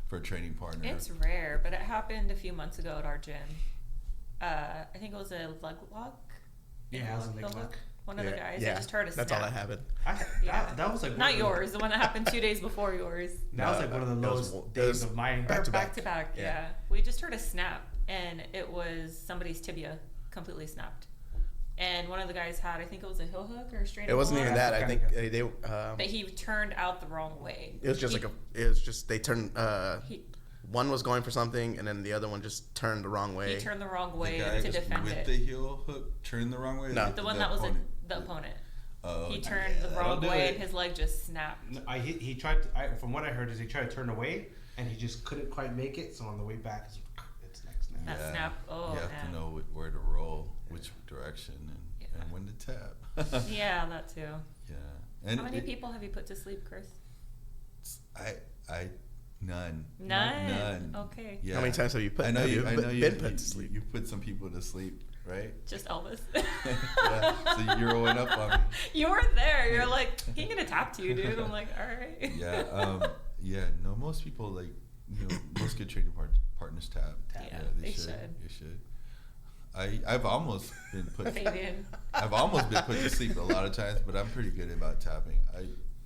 for a training partner. It's rare, but it happened a few months ago at our gym. I think it was a leg lock. Yeah, it was a leg lock. One of the guys, yeah, I just heard a snap. that's all that happened. That was like not yours, the one that happened 2 days before yours. That was like one of the lowest days of my back to back to back. Yeah, we just heard a snap, and it was somebody's tibia completely snapped. And one of the guys had, I think it was a heel hook or a straight. It wasn't even that. I think Okay. they. But he turned out the wrong way. It was just It was just they turned. One was going for something, and then the other one just turned the wrong way. He turned the wrong way the guy to defend with it. the heel hook turned the wrong way. No. The one that was the opponent. Oh, He turned the wrong way, and his leg just snapped. He tried to, from what I heard is he tried to turn away and he just couldn't quite make it, so on the way back it's next snap. That snap. Oh, you have man. to know where to roll, which direction, and when to tap. Yeah, that too. Yeah. And How many people have you put to sleep, Chris? I none. None. Okay. Yeah. How many times have you put? I know you been put to sleep? You put some people to sleep, right? Just Elvis. Yeah. So you're rolling up on me. You were there. You're like, he gonna tap to you, dude. I'm like, all right. Yeah. Yeah. No. Most people most good training partners tap. Yeah, they should. They should. I've almost been put. I've almost been put to sleep a lot of times, but I'm pretty good about tapping.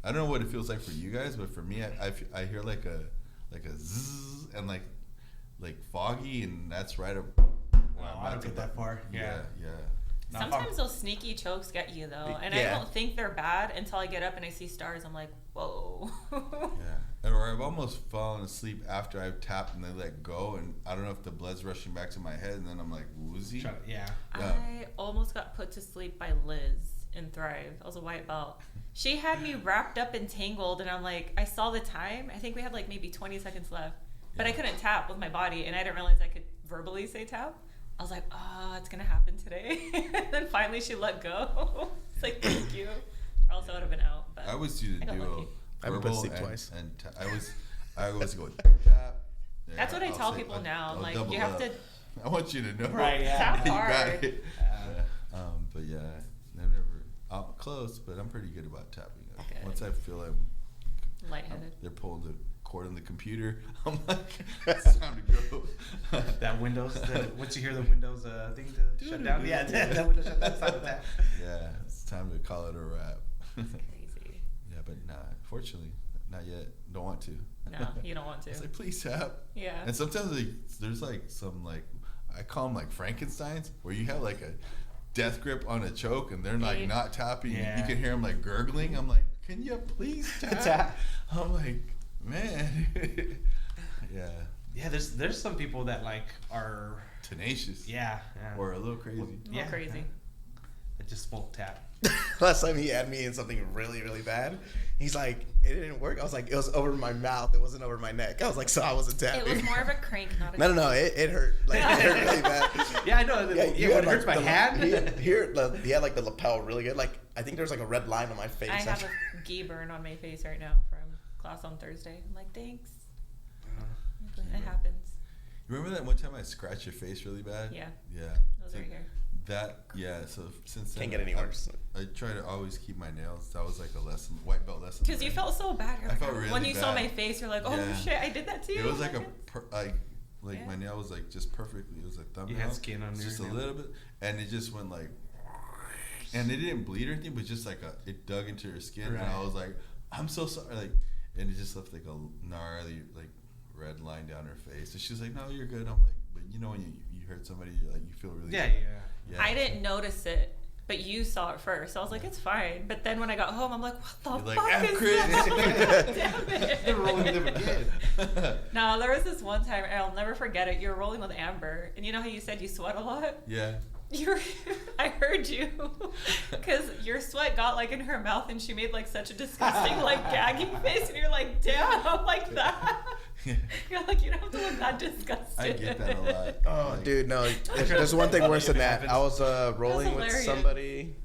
I don't know what it feels like for you guys, but for me, I hear like a zzz and like foggy, and that's right up. Wow, I don't get that far. Yeah. Sometimes those sneaky chokes get you though, and I don't think they're bad until I get up and I see stars. I'm like, whoa. Yeah. Or I've almost fallen asleep after I've tapped and they let go, and I don't know if the blood's rushing back to my head, and then I'm like woozy. Yeah. I almost got put to sleep by Liz in Thrive. I was a white belt. She had me wrapped up and tangled, and I'm like, I saw the time. I think we had like maybe 20 seconds left, but I couldn't tap with my body, and I didn't realize I could verbally say tap. I was like, it's gonna happen today. And then finally she let go. It's like, thank you. Or else I would have been out. But I always do the duo. I've been put to sleep twice. And I always go tap. Yeah, that's what I tell people now. I'm like, double you have up. to. I want you to know. Right, yeah. Tap You hard. got it. But yeah, I've never. I'm close, but I'm pretty good about tapping. Good. Once I feel Lightheaded. they're pulling the cord on the computer, I'm like, it's time to go. That Windows, once you hear the Windows thing to shut down, that Windows shut down, it's time to tap. Yeah, it's time to call it a wrap. Crazy. Yeah, but fortunately, not yet. Don't want to. No, you don't want to. It's like, please tap. Yeah. And sometimes there's like some I call them like Frankensteins, where you have like a death grip on a choke and they're like not tapping. Yeah. You can hear them like gurgling. I'm like, can you please tap? I'm like, man. Yeah. Yeah, there's some people that like are tenacious. Yeah. Or a little crazy. Crazy. just smoke tap. Last time he had me in something really, really bad. He's like, it didn't work. I was like, it was over my mouth. It wasn't over my neck. I was like, so I wasn't tapping. It was more of a crank, not a No. It hurt. Like, it hurt really bad. Yeah, I know. Yeah, Yeah, when it hurts my hand. He had like the lapel really good. Like, I think there's like a red line on my face. I have a gi burn on my face right now from class on Thursday. I'm like, thanks. It happens. You remember that one time I scratched your face really bad? Yeah. Yeah. Those So right here. so since then, Can't get any worse. I try to always keep my nails. That was like a lesson, white belt lesson. Because you felt so bad. You're I like, felt really when you saw bad. my face, you're like, oh Yeah. shit, I did that too. It was like Yeah. my nail was like just perfectly. It was like thumbnail. You had skin on your just a nail. little bit, and it just went like, and it didn't bleed or anything, but just like it dug into her skin, and I Right. was like, I'm so sorry, like, and it just left like a gnarly like red line down her face, and she's like, no, you're good. I'm like, but you know when you hurt somebody, like you feel really Yeah, good. yeah. I didn't notice it, but you saw it first. I was like, it's fine. But then when I got home, I'm like, what the You're fuck like, is Chris. that? Damn it. They're rolling with them again. No, there was this one time, and I'll never forget it. You were rolling with Amber, and you know how you said you sweat a lot? Yeah. I heard you, because your sweat got like in her mouth, and she made like such a disgusting like gagging face, and you're like, damn, like that. You're like, you don't have to look that disgusted. I get that a lot. Oh, Like, dude, no. There's one thing worse than that. I was rolling with hilarious. somebody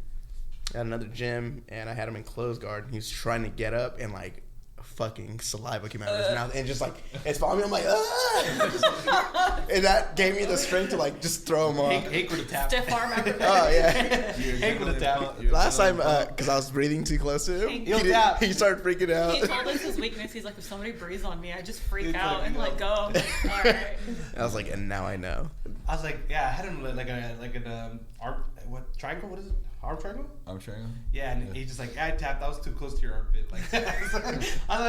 at another gym, and I had him in close guard. He was trying to get up, and like fucking saliva came out of his mouth, and just like it's following me. I'm like, ah! And that gave me the strength to like just throw him off. Hank would have tapped. Stiff arm after Oh yeah. Hank would have tapped. Last time, because I was breathing too close to him, Hank- He'll tap. he started freaking out. He told us his weakness. He's like, if somebody breathes on me, I just freak He's out like, and no. like go. All right. I was like, and now I know. I was like, yeah, I had him like an arm, what triangle? What is it? Arm triangle? I'm trying. Yeah, and he just like, I tapped. That was too close to your armpit. Like, I was like,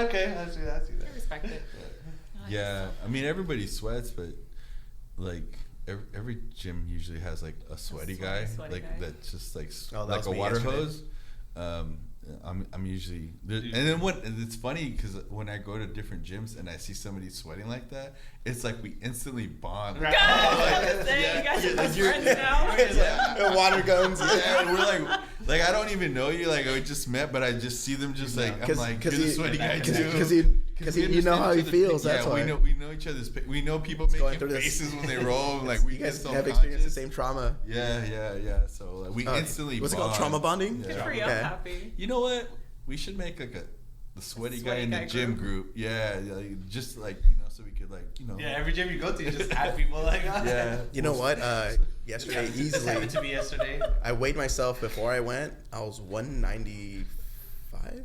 okay, I see that. I respect it. Yeah, I mean everybody sweats, but like every gym usually has like a sweaty guy, sweaty like guy. that's just like Oh, that like was a me water yesterday. hose. I'm usually and then it's funny because when I go to different gyms and I see somebody sweating like that, it's like we instantly bond. Right. I was gonna say, you guys are best friends now. Yeah. Water guns. Yeah, we're like I don't even know you, like I just met, but I just see them just like I'm like, you're the sweaty guy too. Because you know how he feels. That's why. we know each other's. We know people going making through this. faces when they roll. Like we you get guys so have experienced the conscious. same trauma. Yeah. So like, we instantly. What's it called? bond. Trauma bonding. Good Yeah. for you. I'm Yeah. happy. You know what? We should make like the sweaty guy Sweaty in the guy gym group. group. Yeah, like, just like so we could like Yeah, every gym you go to, you just add people like that. Yeah. You know what? Yesterday, This easily, happened to me yesterday. I weighed myself before I went. I was 195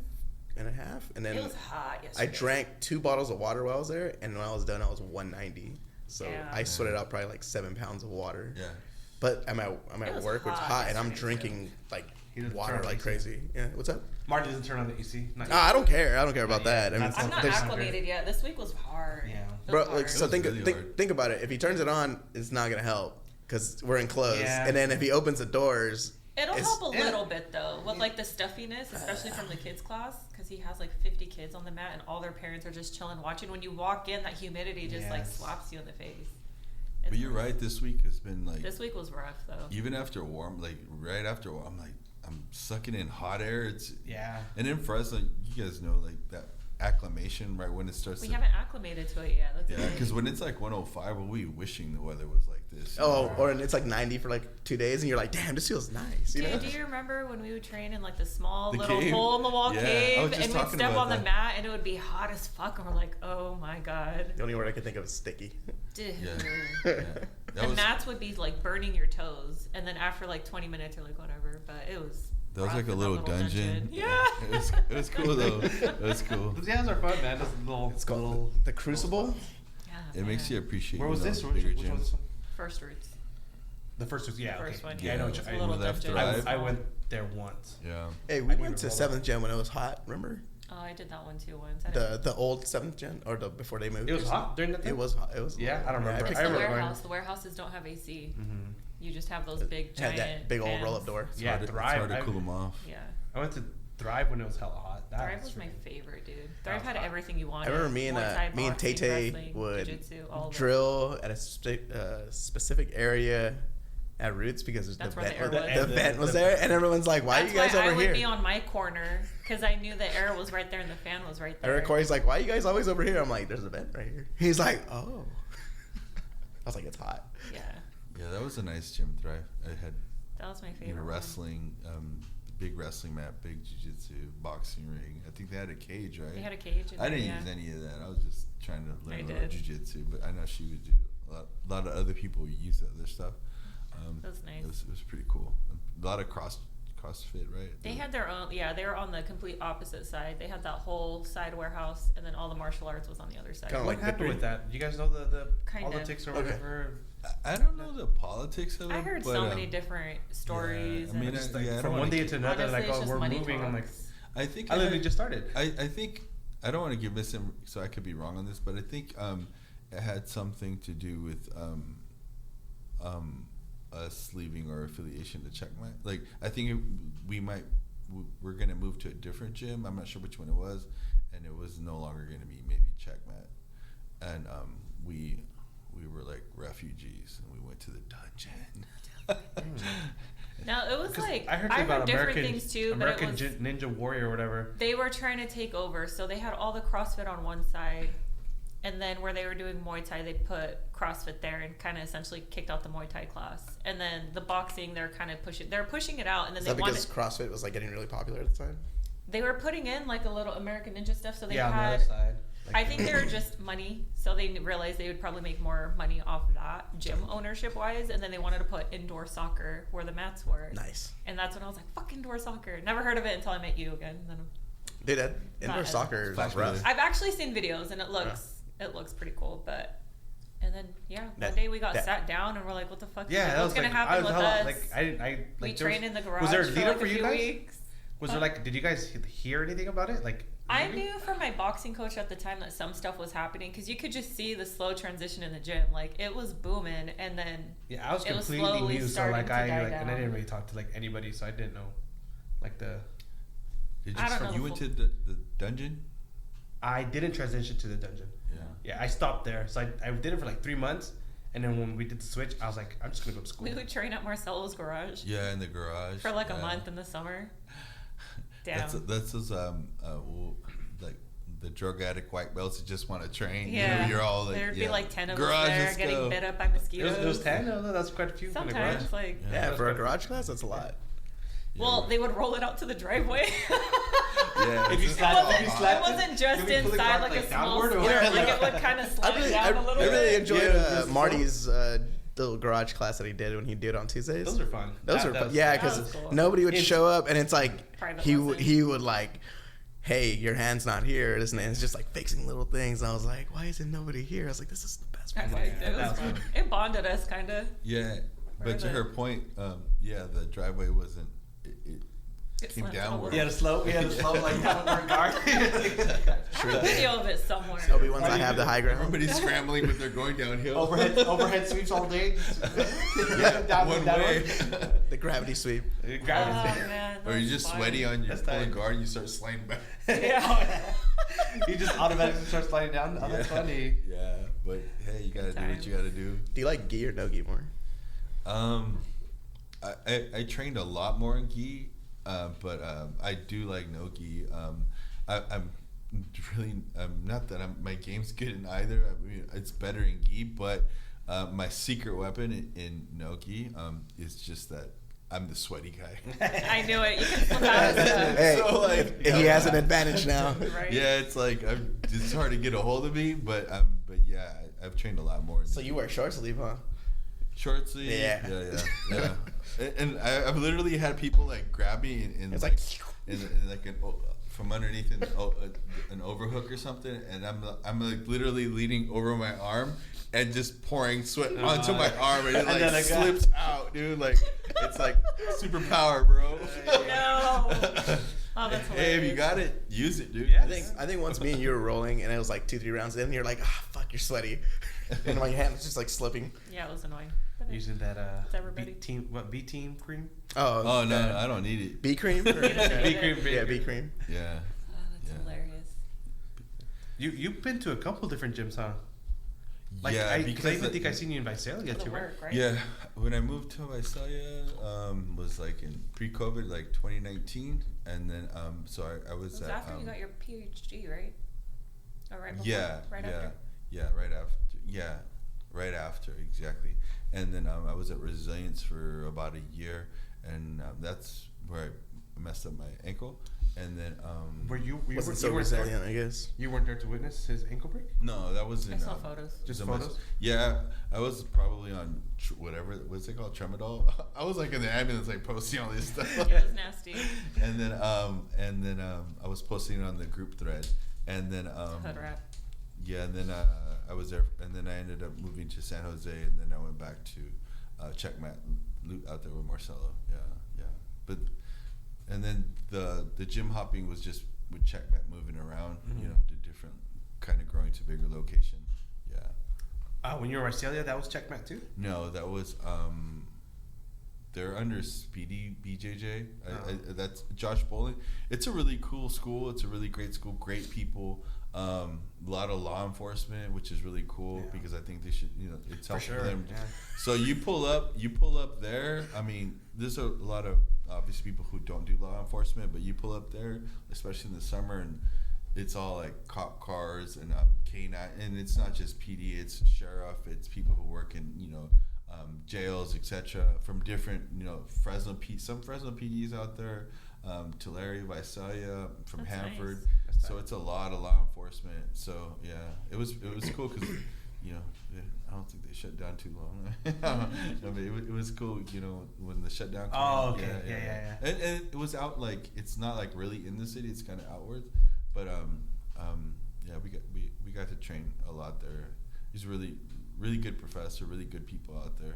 and a half, and then It was hot I yesterday. drank 2 bottles of water while I was there, and when I was done, I was 190. So Yeah. I sweated out probably like 7 pounds of water. Yeah. But I'm at It was work, where it's hot hot, and I'm yesterday, drinking like He doesn't water turn on like the crazy. Yeah, what's up? Marty doesn't turn on the AC. Not I don't care. I don't care about Not yet. that. I mean, That's I'm not there's- acclimated yet. This week was hard. Yeah. It was Bro, hard. like so was think really hard. think about it. If he turns it on, it's not gonna help because we're enclosed. Yeah. And then if he opens the doors, It'll it's- help a little bit though, with like the stuffiness, especially from the kids class, because he has like 50 kids on the mat, and all their parents are just chilling, watching. When you walk in, that humidity just like Yes. slaps you in the face. But you're right. This week has been like This week was rough though. even after warm, like right after warm, I'm sucking in hot air. It's Yeah. and then for us, like you guys know, like that acclimation right when it starts. We to, haven't acclimated to it yet. That's the Yeah, thing. because when it's like 105, well, we wishing the weather was like this. you oh, know? or it's like 90 for like 2 days, and you're like, damn, this feels nice. You know? Dude, do you remember when we would train in like the small The little cave. hole in the wall Yeah, I was cave, just and we'd talking step about on the that. mat, and it would be hot as fuck, and we're like, oh my god. The only word I could think of is sticky. Dude. Yeah. Yeah. The That was mats would be like burning your toes, and then after like 20 minutes, you're like, whatever. But it was. that was rough like a in that little dungeon. Yeah. It was cool though. It was cool. Those guys are fun, man. This little. It's called little the Crucible. Yeah, It makes man. you appreciate. Where was this? Bigger Which one was this gyms. one? First roots. The first was yeah. First okay. one. Yeah, I know. It's Which, a I, little left dungeon. Thrive. I went there once. Yeah. Hey, I we need went to to roll 7th gen when it was hot. Remember Oh, I did that one too once. I didn't- the old 7th gen or the before they moved? It was hot during that time. It was hot. It was. Yeah, I don't remember. picked I the it up. remember warehouse. The warehouses don't have AC. Mm-hmm. You just have those big Had giant. that big old fans. roll up door. It's Yeah, hard to, Thrive. It's hard to I- cool them off. Yeah. I went to Thrive when it was hella hot. That Thrive was my freaking- favorite, dude. That Thrive was had hot. everything you I wanted. remember me and Muay Thai, me and boxing, Tay wrestling, would jiu-jitsu, all of it. drill at a specific area, at Roots because That's the where vent, the air was. the vent was there, and everyone's like, "Why are you guys That's why over I would here?" be on my corner because I knew the air was right there and the fan was right there. Eric Corey's like, "Why are you guys always over here?" I'm like, "There's a vent right here." He's like, "Oh." I was like, "It's hot." Yeah, Yeah, that was a nice gym thrive. I had that was my favorite. you know, one. wrestling, big wrestling mat, big jiu-jitsu, boxing ring. I think they had a cage, right? They had a cage. In I didn't there, use yeah. any of that. I was just trying to I learn did. about jiu-jitsu, but I know she would do a lot of other people use the other stuff. That was nice. It was pretty cool. A lot of CrossFit, right? They had their own, yeah, they were on the complete opposite side. They had that whole side warehouse, and then all the martial arts was on the other side. Kinda What like happened Victory? with that? Do you guys know the Kind of. politics or Okay. whatever? I don't know the politics of it. I heard but, so many different stories. I mean, and Just yeah, I like don't from wanna one day keep- to another, honestly, like, it's oh, just we're money moving. I'm like, talks. I think I literally just started. I think I don't want to give this so I could be wrong on this, but I think it had something to do with us leaving our affiliation to Checkmate. Like I think we're gonna move to a different gym. I'm not sure which one it was, and it was no longer gonna be maybe Checkmate, and we were like refugees and we went to the dungeon. No, it was 'Cause like I heard different American, things too, American but it was Ninja Warrior or whatever. they were trying to take over. So they had all the CrossFit on one side, and then where they were doing Muay Thai, they put CrossFit there and kind of essentially kicked out the Muay Thai class. And then the boxing, they're kind of pushing it out, and then Is they that because wanted. CrossFit was like getting really popular at the time? They were putting in like a little American Ninja stuff, so they Yeah, on the had. other side. Like, I think they were just money, so they realized they would probably make more money off that gym ownership wise, and then they wanted to put indoor soccer where the mats were. Nice. And that's when I was like, "Fuck indoor soccer!" Never heard of it until I met you again. Then Dude, that indoor Not- soccer is Flash rough. really. I've actually seen videos, and it looks pretty cool. But and then one day we got sat down and we're like, "What the fuck? yeah, that what's was gonna like, happen I was with hella, us?" like, I like We there trained in the garage Was there a for lead like up for a you few guys? weeks. Was there like, did you guys hear anything about it? Like, I maybe? knew from my boxing coach at the time that some stuff was happening because you could just see the slow transition in the gym. Like it was booming, and then Yeah, I was it was completely slowly new, so starting like to I die like, and I down. didn't really talk to like anybody, so I didn't know, like the. Did I don't know you the went full- to the dungeon? I didn't transition to the dungeon. Yeah. Yeah, I stopped there, so I did it for like 3 months, and then when we did the switch, I was like, I'm just gonna go to school. we would train at Marcelo's garage Yeah, in the garage. for like a yeah. month in the summer. Damn. That's those like the drug addict white belts that just want to train. Yeah. You're all like, There'd yeah. be like 10 of Garage, us there let's getting go. bit up by mosquitoes. It was 10. No, that's quite a few. in the garage. Sometimes, like, Yeah. Yeah, for a garage class, that's a lot. well, they would roll it out to the driveway. Yeah, If you It slide- wasn't, if you slide it wasn't just Can we pull the inside cart, like a like, small downward or square. what? Like it would kind of slide down a little I really bit. enjoyed Yeah, just Marty's little garage class that he did when he did on Tuesdays. Those are fun. Those That- are that fun. was Yeah, fun. because That was cool. nobody would It's- show up, and it's like Private he lesson. would like, hey, your hand's not here. This and that. It's just like fixing little things. And I was like, why isn't nobody here? I was like, this is the best. I part. liked it. It that was was fun. fun. It bonded us, kind of. Yeah, but to the- her point, yeah, the driveway wasn't. It came downward. Yeah, the slope. Yeah, the slope like downward guard. I have a video of it somewhere. So the ones I have the high ground. Everybody's scrambling, but they're going downhill. overhead sweeps all day. Yeah, Downward, one downward. way. The gravity sweep. Oh, Gravity. man. Or you're just sweaty on your That's pulling tight. guard, and you start sliding back. Yeah. You just automatically start sliding down. Oh, that's Yeah. funny. Yeah, but hey, you gotta do what you gotta do. Do you like gi or no gi more? I trained a lot more in gi, but I do like no gi. I'm really not that my game's good in either. I mean, it's better in gi, but my secret weapon in no gi is just that I'm the sweaty guy. I knew it. You can slip out of stuff. Hey, So, like, he has an advantage now. Right. Yeah, it's like it's hard to get a hold of me, but yeah, I've trained a lot more. So you wear short sleeve, huh? Short sleeve. Yeah. Yeah. And I've literally had people like grab me in It's like like- in like from underneath an overhook or something, and I'm like literally leaning over my arm and just pouring sweat onto my arm, and it And like then I got- slips out, dude. Like it's like superpower, bro. No. Oh, that's Hey, if you hilarious. got it, use it, dude. Yeah. I think once me and you were rolling, and it was like 2-3 rounds in, you're like, ah, fuck, you're sweaty, and my hand was just like slipping. Yeah, it was annoying. But Using that It's everybody. B team cream. Oh no, I don't need it. B cream. Or, B cream. Yeah, B cream. Yeah. Oh, that's Yeah. hilarious. You've been to a couple different gyms, huh? Like, yeah, because I even think I seen you in Visalia For the too, right? work, right? Yeah, when I moved to Visalia, was like in pre-COVID, like 2019, and then so I was It was at after you got your PhD, right? Or right before? yeah, Right yeah, after? yeah, right after, exactly. And then I was at Resilience for about a year, and that's where I messed up my ankle. And then Wasn't so resilient, I guess. You weren't there to witness his ankle break? no, that was in I saw photos. Just the photos? Yeah, I was probably on what's it called, Tramadol. I was like in the ambulance, like posting all this stuff. It was nasty. and then I was posting it on the group thread, and then Hood rat. yeah, and then I was there, and then I ended up moving to San Jose, and then I went back to Checkmat out there with Marcelo. Yeah, but and then the gym hopping was just with Checkmat moving around, to different kind of growing to bigger location. Yeah. When you were in Visalia, that was Checkmat too? No, that was they're under Speedy BJJ. That's Josh Bowling. It's a really cool school. It's a really great school. Great people. A lot of law enforcement, which is really cool because I think they should. It's helpful for them. Yeah. So you pull up there. I mean, there's a lot of obviously people who don't do law enforcement, but you pull up there, especially in the summer, and it's all like cop cars and K9, and it's not just PD. It's sheriff. It's people who work in jails, etc. From different some Fresno PDs out there, Tulare, Visalia, from That's Hanford. nice. So it's a lot of law enforcement. So yeah, it was cool because I don't think they shut down too long. No, but it was cool. When the shutdown came. Oh, okay. Yeah. And it was out, like, it's not like really in the city. It's kind of outwards. But yeah, we got to train a lot there. He's a really good professor. Really good people out there.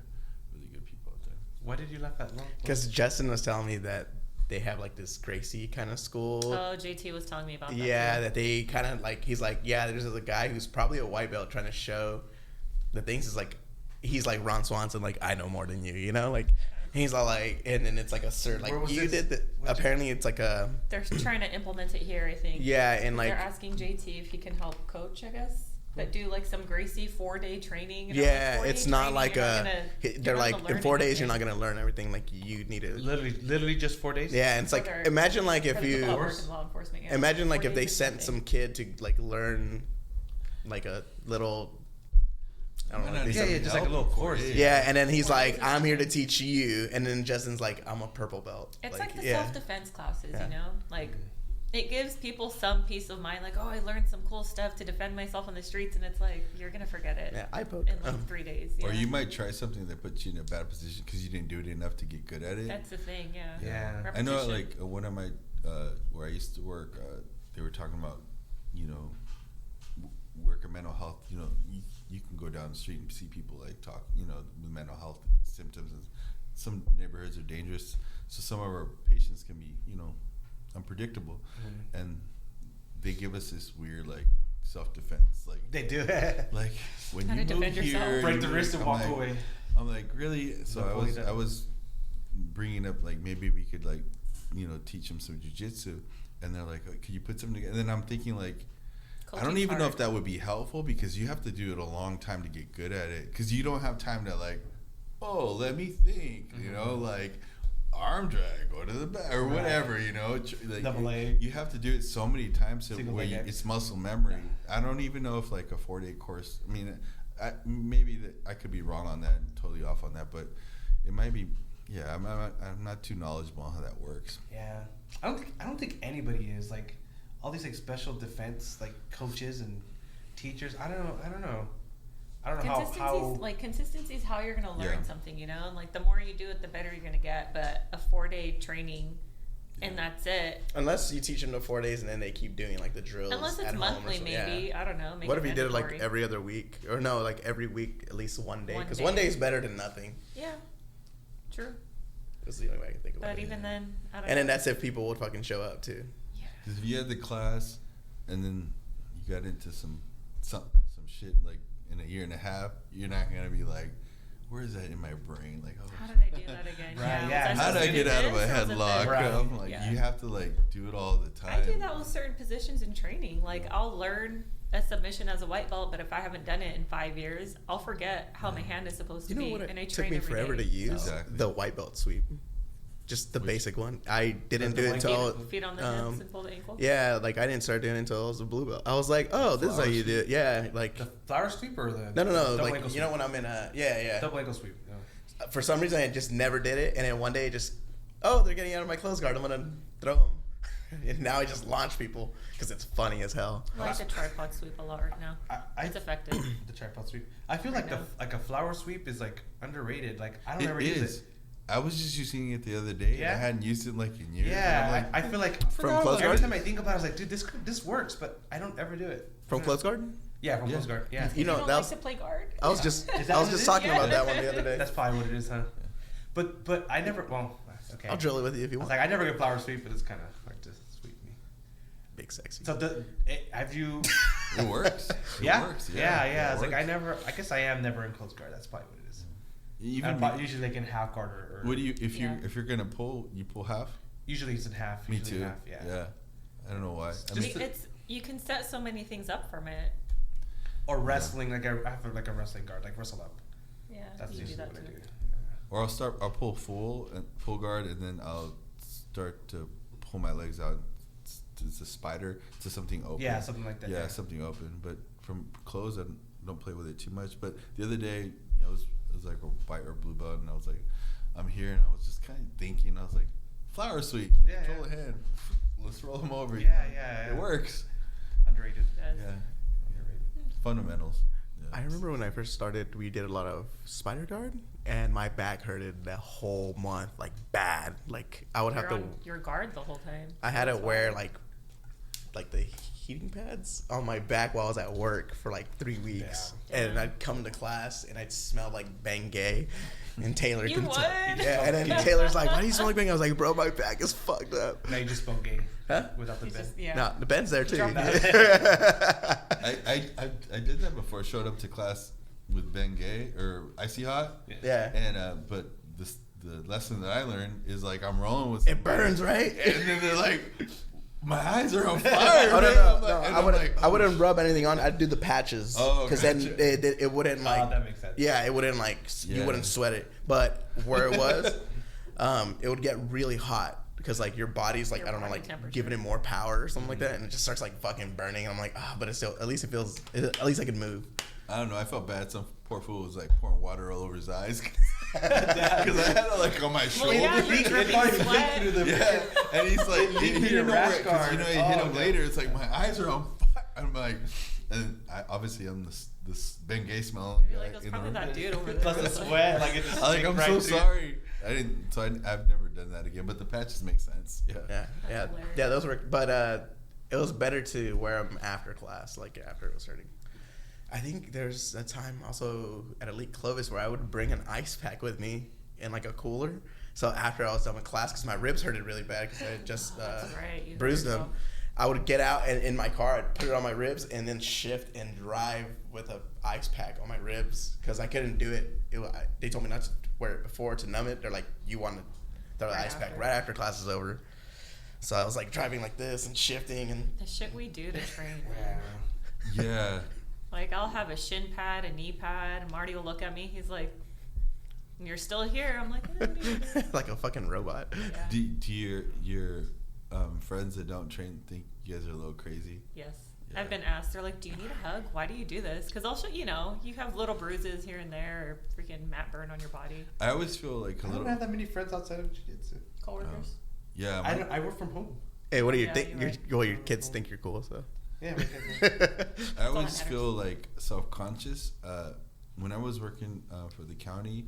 Why did you left that long? Because Justin was telling me that they have like this Gracie kind of school. Oh, JT was telling me about that. Yeah, too. that they kind of like, he's like, yeah, there's a guy who's probably a white belt trying to show the things. Is like, he's like Ron Swanson, like, I know more than you, like, he's all like, and then it's like a cert, like, you did that. Apparently it's like a, They're trying to implement it here, I think. yeah, and like, they're asking JT if he can help coach, I guess. But do like some Gracie 4-day training. yeah, it's not like they're like, in 4 days you're not gonna gonna learn everything. Like, you need to Literally just 4 days? yeah, and it's like, imagine like if you law enforcement, yeah. imagine like 4 if they days or sent something. some kid to like learn like a little, I don't know, like, Yeah, just like a little course. yeah, and then he's like, I'm here to teach you, and then Justin's like, I'm a purple belt. It's like the yeah. self-defense classes, Yeah. like it gives people some peace of mind, like, oh, I learned some cool stuff to defend myself on the streets, and it's like, you're gonna forget it Yeah, I poke. in like 3 days. Or you might try something that puts you in a bad position because you didn't do it enough to get good at it. That's the thing, yeah. Yeah. I know, Repetition. like, one of my where I used to work, they were talking about, work of mental health. You can go down the street and see people like talk, with mental health symptoms. And some neighborhoods are dangerous, so some of our patients can be, unpredictable, and they give us this weird like self-defense, like They do. like when How you to move defend yourself. here, Break the wrist and I'm walk like, away. I'm like, really? So I was bringing up like maybe we could like teach them some jiu-jitsu, and they're like, oh, could you put something together? And then I'm thinking like, I don't Coaching's even know hard. if that would be helpful because you have to do it a long time to get good at it because you don't have time to like, oh, let me think, like arm drag, go to the back or whatever, like Double leg. you have to do it so many times so Single where leg X. it's muscle memory. I don't even know if like a 4-day course, I mean, maybe that I could be wrong on that and totally off on that, but it might be, yeah, I'm not too knowledgeable on how that works. Yeah. I don't think anybody is, like, all these like special defense like coaches and teachers. I don't know Consistency is how you're gonna learn Yeah. something, and like the more you do it, the better you're gonna get. But a 4-day training, and that's it. Unless you teach them the 4 days and then they keep doing like the drills. Unless it's at home or monthly, something. maybe. Yeah. I don't know. Make What it if you did it like mandatory. every other week, or no, like every week at least 1 day? One Because day. 1 day is better than nothing. Yeah, true. That's the only way I can think about But it. even then, I don't know. And then that's if people would fucking show up too. Yeah. Because if you had the class and then you got into some shit like in a year and a half, you're not gonna be like, where is that in my brain? Like, oh, How did I do that again? Right, Was yeah. I how did I supposed to get do out of a this, or was it headlock? this? Right. I'm like, Yeah. you have to like do it all the time. I do that with certain positions in training. Like I'll learn a submission as a white belt, but if I haven't done it in 5 years, I'll forget how my hand is supposed to You know be. what? And I It took train me every forever day, to use so. Exactly. the white belt sweep, just the basic one. I didn't The do it blanket? until Feet on the hips and pull the ankle. yeah, like I didn't start doing it until I was a blue belt. I was like, oh, this is how Flower you do it. Yeah, like The flower sweep or the no, double like ankle you know sweep? when I'm in a yeah. Double ankle sweep. Yeah. For some reason, I just never did it, and then one day, they're getting out of my close guard. I'm gonna throw them. And now I just launch people because it's funny as hell. I like the tripod sweep a lot right now. It's effective. The tripod sweep. I feel Right like now. a flower sweep is like underrated. Like I don't It ever is. use it. I was just using it the other day. Yeah? I hadn't used it in like in years. and I'm Yeah, like, I feel like From close every guard? time I think about it, I was like, dude, this works, but I don't ever do it. From close guard? Yeah, from Yeah. close guard. Yeah, You know, you don't that like was to play guard? I was just Is that I was what it just is? talking Yeah. about that one the other day. that's probably what it is, huh? But I never. Well, okay. I'll drill it with you if you I was want. like, I never get flower sweep, but it's kind of like to sweep me. Big sexy. So have you? it works. It Yeah, works. yeah. It It's like I works. never. I guess I am never in close guard. That's probably what it is. Even I'm probably usually like in half guard or what do you Yeah. if you're gonna pull, you pull half? usually it's in half. Me usually too. Half, yeah. I don't know why. I Just mean, You can set so many things up from it. Or wrestling, like I have like a wrestling guard, like wrestle up. Yeah, That's you do usually that what I too. do. or I'll pull full guard, and then I'll start to pull my legs out. It's a spider to something open. Yeah, something like that. Yeah, something open. But from close, I don't play with it too much. But the other day, it was like a white or blue belt, and I was like, I'm here, and I was just kind of thinking. I was like, flower sweep. Yeah, Control yeah. the hand. Let's roll them over. Yeah. It works. Underrated. It does. Yeah. Underrated. Fundamentals. Yeah. I remember when I first started, we did a lot of spider guard, and my back hurted that whole month, like bad. Like I would have You're to. on your guard the whole time. I had to That's wear why. like the heating pads on my back while I was at work for like 3 weeks, and I'd come to class and I'd smell like Bengay, and Taylor You could would? yeah, and then Taylor's like, "Why do you smell like Bengay?" I was like, "Bro, my back is fucked up." Now you just spelled gay. Huh? Without the He's bed. just, yeah. No, the Ben's there too. Drop I did that before. I showed up to class with Ben Gay or Icy Hot. Yeah. And but the lesson that I learned is like I'm rolling with It somebody, burns, right? and then they're like, my eyes are on fire. Oh man. no! I'm like- and I I'm wouldn't. like, I oh, wouldn't rub anything on. I'd do the patches. Oh, because then gotcha. it wouldn't like. that makes sense. Yeah, it wouldn't like. You Yeah. wouldn't sweat it. But where it was, it would get really hot because like your body's like Your I don't know body like temperature. giving it more power or something like that, and it just starts like fucking burning. And I'm like, but it's still at least it feels. At least I can move. I don't know. I felt bad. Some poor fool was like pouring water all over his eyes because I had it like on my shoulder. yeah, you're dripping sweat. Yeah, and he's like, he Leak through didn't your know rash where, 'cause, guard. you know, he hit Oh, him okay. later. It's like, my eyes are on fire. I'm like, and obviously I'm this Bengay smelling You're guy like, that's in the probably room. that dude over Plus there. the sweat, like it just I'm like, sink I'm right so through. sorry. I've never done that again, but the patches make sense. Yeah. Yeah, hilarious. yeah. Those were, but it was better to wear them after class, like after it was starting. I think there's a time also at Elite Clovis where I would bring an ice pack with me in like a cooler. So after I was done with class, because my ribs hurted really bad because I had just That's right, you bruised hurt them, yourself. I would get out and in my car, I'd put it on my ribs and then shift and drive with a ice pack on my ribs because I couldn't do it. They told me not to wear it before to numb it. They're like, you want to throw the Right ice pack after. right after class is over. So I was like driving like this and shifting and The shit we do to train. Yeah. Yeah. Like, I'll have a shin pad, a knee pad, and Marty will look at me. He's like, "You're still here." I'm like, like a fucking robot. yeah. Do your friends that don't train think you guys are a little crazy? Yes. Yeah. I've been asked, they're like, "Do you need a hug? Why do you do this?" Because I'll show, you have little bruises here and there, or freaking mat burn on your body. I always feel like a I little. don't have that many friends outside of jiu-jitsu. Coworkers. Yeah. I work from home. Hey, what do you Yeah, think? you're right. Your kids think you're cool, so. Yeah, my kids. I always matters. feel like self-conscious when I was working for the county,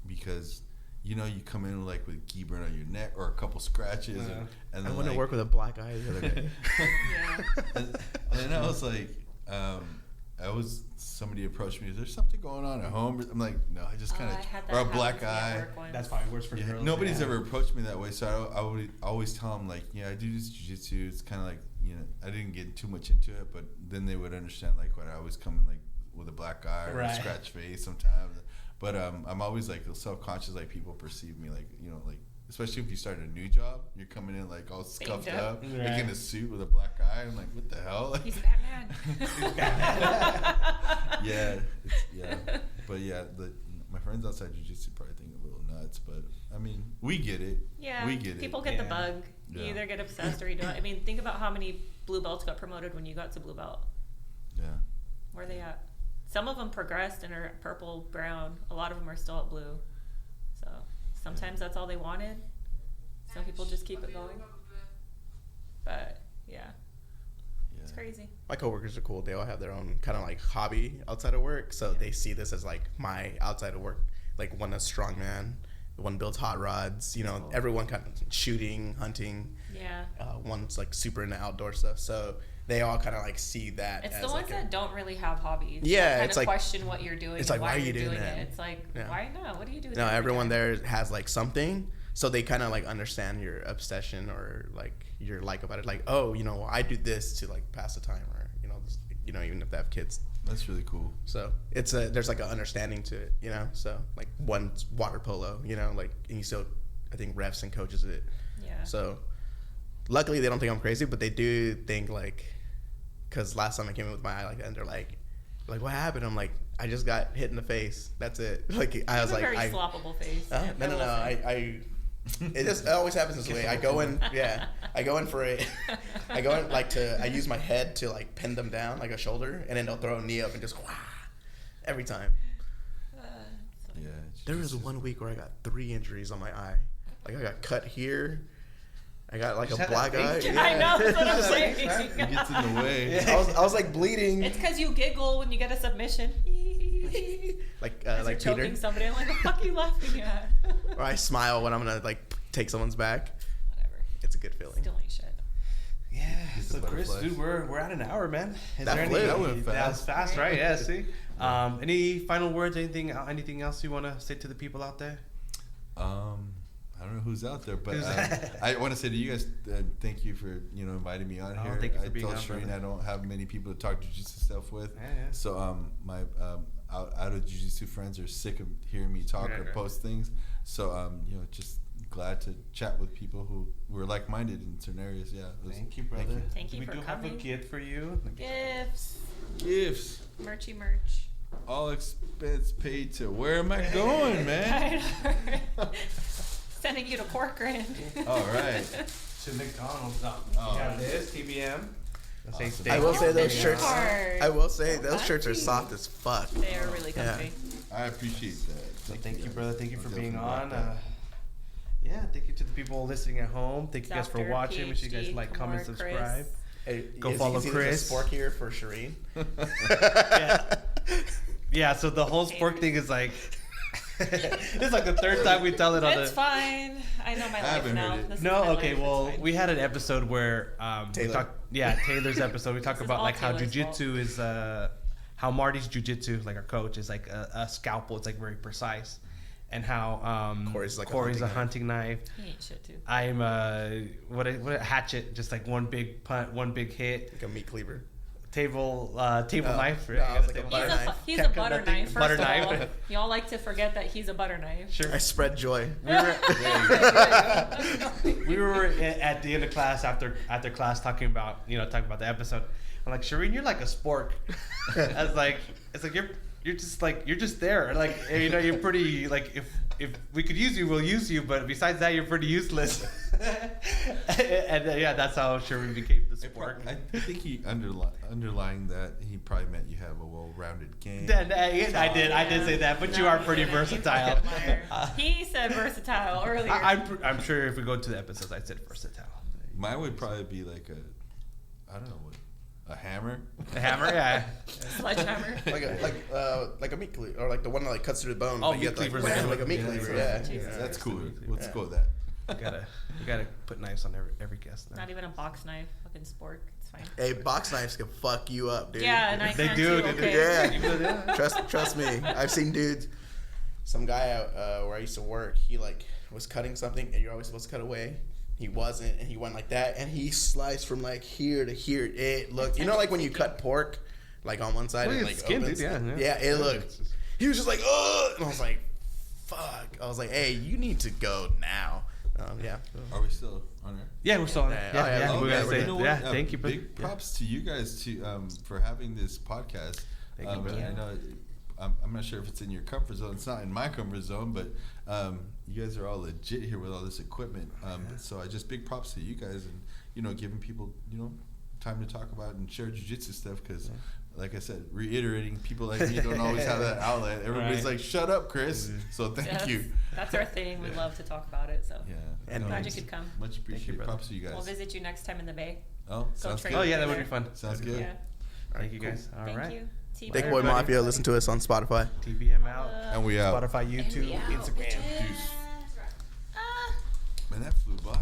because you come in like with gi burn on your neck or a couple scratches, Yeah. and I then went to like, work with a black eye the other day. Yeah. and then I was like, somebody approached me. Is there something going on at home? I'm like, no, I just kind I had of, that or a happen black to me at eye. work once. That's probably worse for Yeah, girls. nobody's yeah. ever approached me that way, so I would always tell them like, I do this jiu-jitsu. It's kind of like, I didn't get too much into it, but then they would understand like when I was coming like with a black eye or a Right. scratch face sometimes. But I'm always like self-conscious, like people perceive me like, like especially if you start a new job, you're coming in like all scuffed Banged up. up, like in a suit with a black eye. I'm like, what the hell? He's Batman. Yeah, but yeah, my friends outside jiu-jitsu probably think I'm a little nuts, but I mean, we get it. Yeah, we get people it. get the bug. You Yeah. either get obsessed or you don't. I mean, think about how many blue belts got promoted when you got to blue belt. Yeah, Where are they at? Some of them progressed and are at purple, brown. A lot of them are still at blue. So sometimes that's all they wanted. Some people just keep it going. But yeah, it's crazy. My coworkers are cool. They all have their own kind of like hobby outside of work, so they see this as like my outside of work. Like one is strongman, one builds hot rods. You know, Cool. everyone kind of shooting, hunting. Yeah. One's like super into outdoor stuff. So they all kind of like see that. It's as the ones like that don't really have hobbies. Yeah, Kind it's of like- question what you're doing. it's and like, why are you you're doing that? it. It's like, Yeah. why not? What do you do? with No, your free everyone time? there has like something, so they kind of like understand your obsession or like your like about it. Like, oh, you know, I do this to like pass the time, or even if they have kids. that's really cool. So there's like an understanding to it, you know. So like one's water polo, you know, like, and you still, I think, refs and coaches it. Yeah. So luckily they don't think I'm crazy, but they do think like, because last time I came in with my eye like that, and they're like what happened? I'm like, I just got hit in the face. That's it. Like I was a like, very sloppable face. no. It just always happens this way. I go in for it. I go in like I use my head to like pin them down like a shoulder, and then they'll throw a knee up and just wah, every time. Yeah, There was one week where I got 3 injuries on my eye. Like I got cut here. I got like Just a had black that eye. thing. I know, that's what I'm Just like, saying. it gets in the way. I was like bleeding. It's because you giggle when you get a submission. like As like you're Peter. choking somebody. I'm like, what the fuck are you laughing at? Or I smile when I'm gonna like take someone's back. Whatever. It's a good feeling. Still ain't shit. Yeah. Get So the Chris, butterflies. dude, we're at an hour, man. Is That there flew. any? That went That was fast. fast, right? Yeah. See. Any final words? Anything else you want to say to the people out there? I don't know who's out there, but Who's- I want to say to you guys, thank you for inviting me on Oh, here. thank you for I being told on, Shireen brother. I don't have many people to talk jiu-jitsu stuff with. Yeah, yeah. So my out of jiu-jitsu friends are sick of hearing me talk or Okay. post things. So just glad to chat with people who were like-minded in certain areas. Yeah. it was- Thank you, brother. Thank you we for do have a coming. gift for you. Gifts. Gifts. Merchy merch. All expense paid to. Where am I going, man? Sending you to Corcoran. All right. To McDonald's. No. Oh. We have this TBM. Let's say Awesome. thank I will you say for those being shirts. on. Hard. I will say those shirts are Comfy. soft as fuck. They are really comfy. I appreciate that. So thank you, guys. brother. Thank you I'll for being definitely rock on. that. Yeah, thank you to the people listening at home. Thank you guys for Dr. watching. Make sure you guys PhD, like, comment, Kamar, subscribe. Hey, Go you follow see there's Cris. a spork here for Shireen. Yeah. Yeah, so the whole sport thing is like, it's like the third time we tell it on It's the. fine. I know my life haven't now. heard it. This is No, my okay. life. Well, It's fine. we had an episode where we Taylor. talked. Yeah, Taylor's episode. We talk This is about all like how Taylor's jujitsu is, how Marty's jujitsu, like our coach, is like a scalpel. It's like very precise, and how Corey's like a Corey's a hunting hunting knife. He ain't shit too. I'm what a hatchet, just like one big punt, one big hit. Like a meat cleaver. Table Oh, knife. no, I was like a Table butter knife. knife. He's a Can't cut butter nothing. knife. First Butter of all, knife. y'all like to forget that he's a butter knife. Sure. I spread joy. We were at the end of class after class talking about the episode. I'm like, Shireen, you're like a spork. I was like, it's like you're just there. Like, you're pretty, like, if we could use you, we'll use you. But besides that, you're pretty useless. And yeah, that's how Shireen became the spork. I think he underlying that he probably meant you have a well-rounded game. Then, I did say that, but you are pretty versatile. He said versatile earlier. I'm sure if we go to the episodes, I said versatile. Mine would probably be like I don't know a hammer. The hammer, yeah. Sledgehammer. like a meat cleaver, or like the one that like cuts through the bone. Oh, but you meat have to, cleaver's like, like- like a meat Yeah, cleaver. that's Yeah. right. Jesus. That's cooler. Let's Yeah. go with that. You gotta put knives on every guest now. Not even a box knife. Fucking spork. It's fine. Hey, box knives can fuck you up, dude. Yeah, and I They can do, too. they do. Okay. Yeah. Trust me. I've seen dudes. Some guy out where I used to work, he like was cutting something, and you're always supposed to cut away. He wasn't, and he went like that, and he sliced from like here to here. It looked, like when you cut pork, like on one side, Well, and it's like skin, opens. dude, yeah. It looked. He was just like, oh, and I was like, fuck. I was like, hey, you need to go now. Yeah. Are we still on air? Yeah, we're still on it. Yeah, Yeah, oh, we're yeah, gonna we're say, good. You know yeah, what? thank you. Big props to you guys for having this podcast. Thank you, brother. I know I'm not sure if it's in your comfort zone. It's not in my comfort zone, but you guys are all legit here with all this equipment. So I just big props to you guys, and giving people time to talk about and share jiu-jitsu stuff, because like I said, reiterating, people like me don't always have that outlet. Everybody's like, shut up, Chris. So thank you. That's our thing. We love to talk about it. So Yeah. And glad you could come. Much appreciated. brother. Props to you guys. We'll visit you next time in the Bay. Oh, sounds train. good. Oh yeah, that together. would be fun. Sounds good. Yeah. Thank you guys. All right. Thank you. Thicc T-Boy. Boy everybody. Mafia. Listen to us on Spotify. TBM out. And we out. Spotify, YouTube, And we out, Instagram. bitches. Man, that flew by.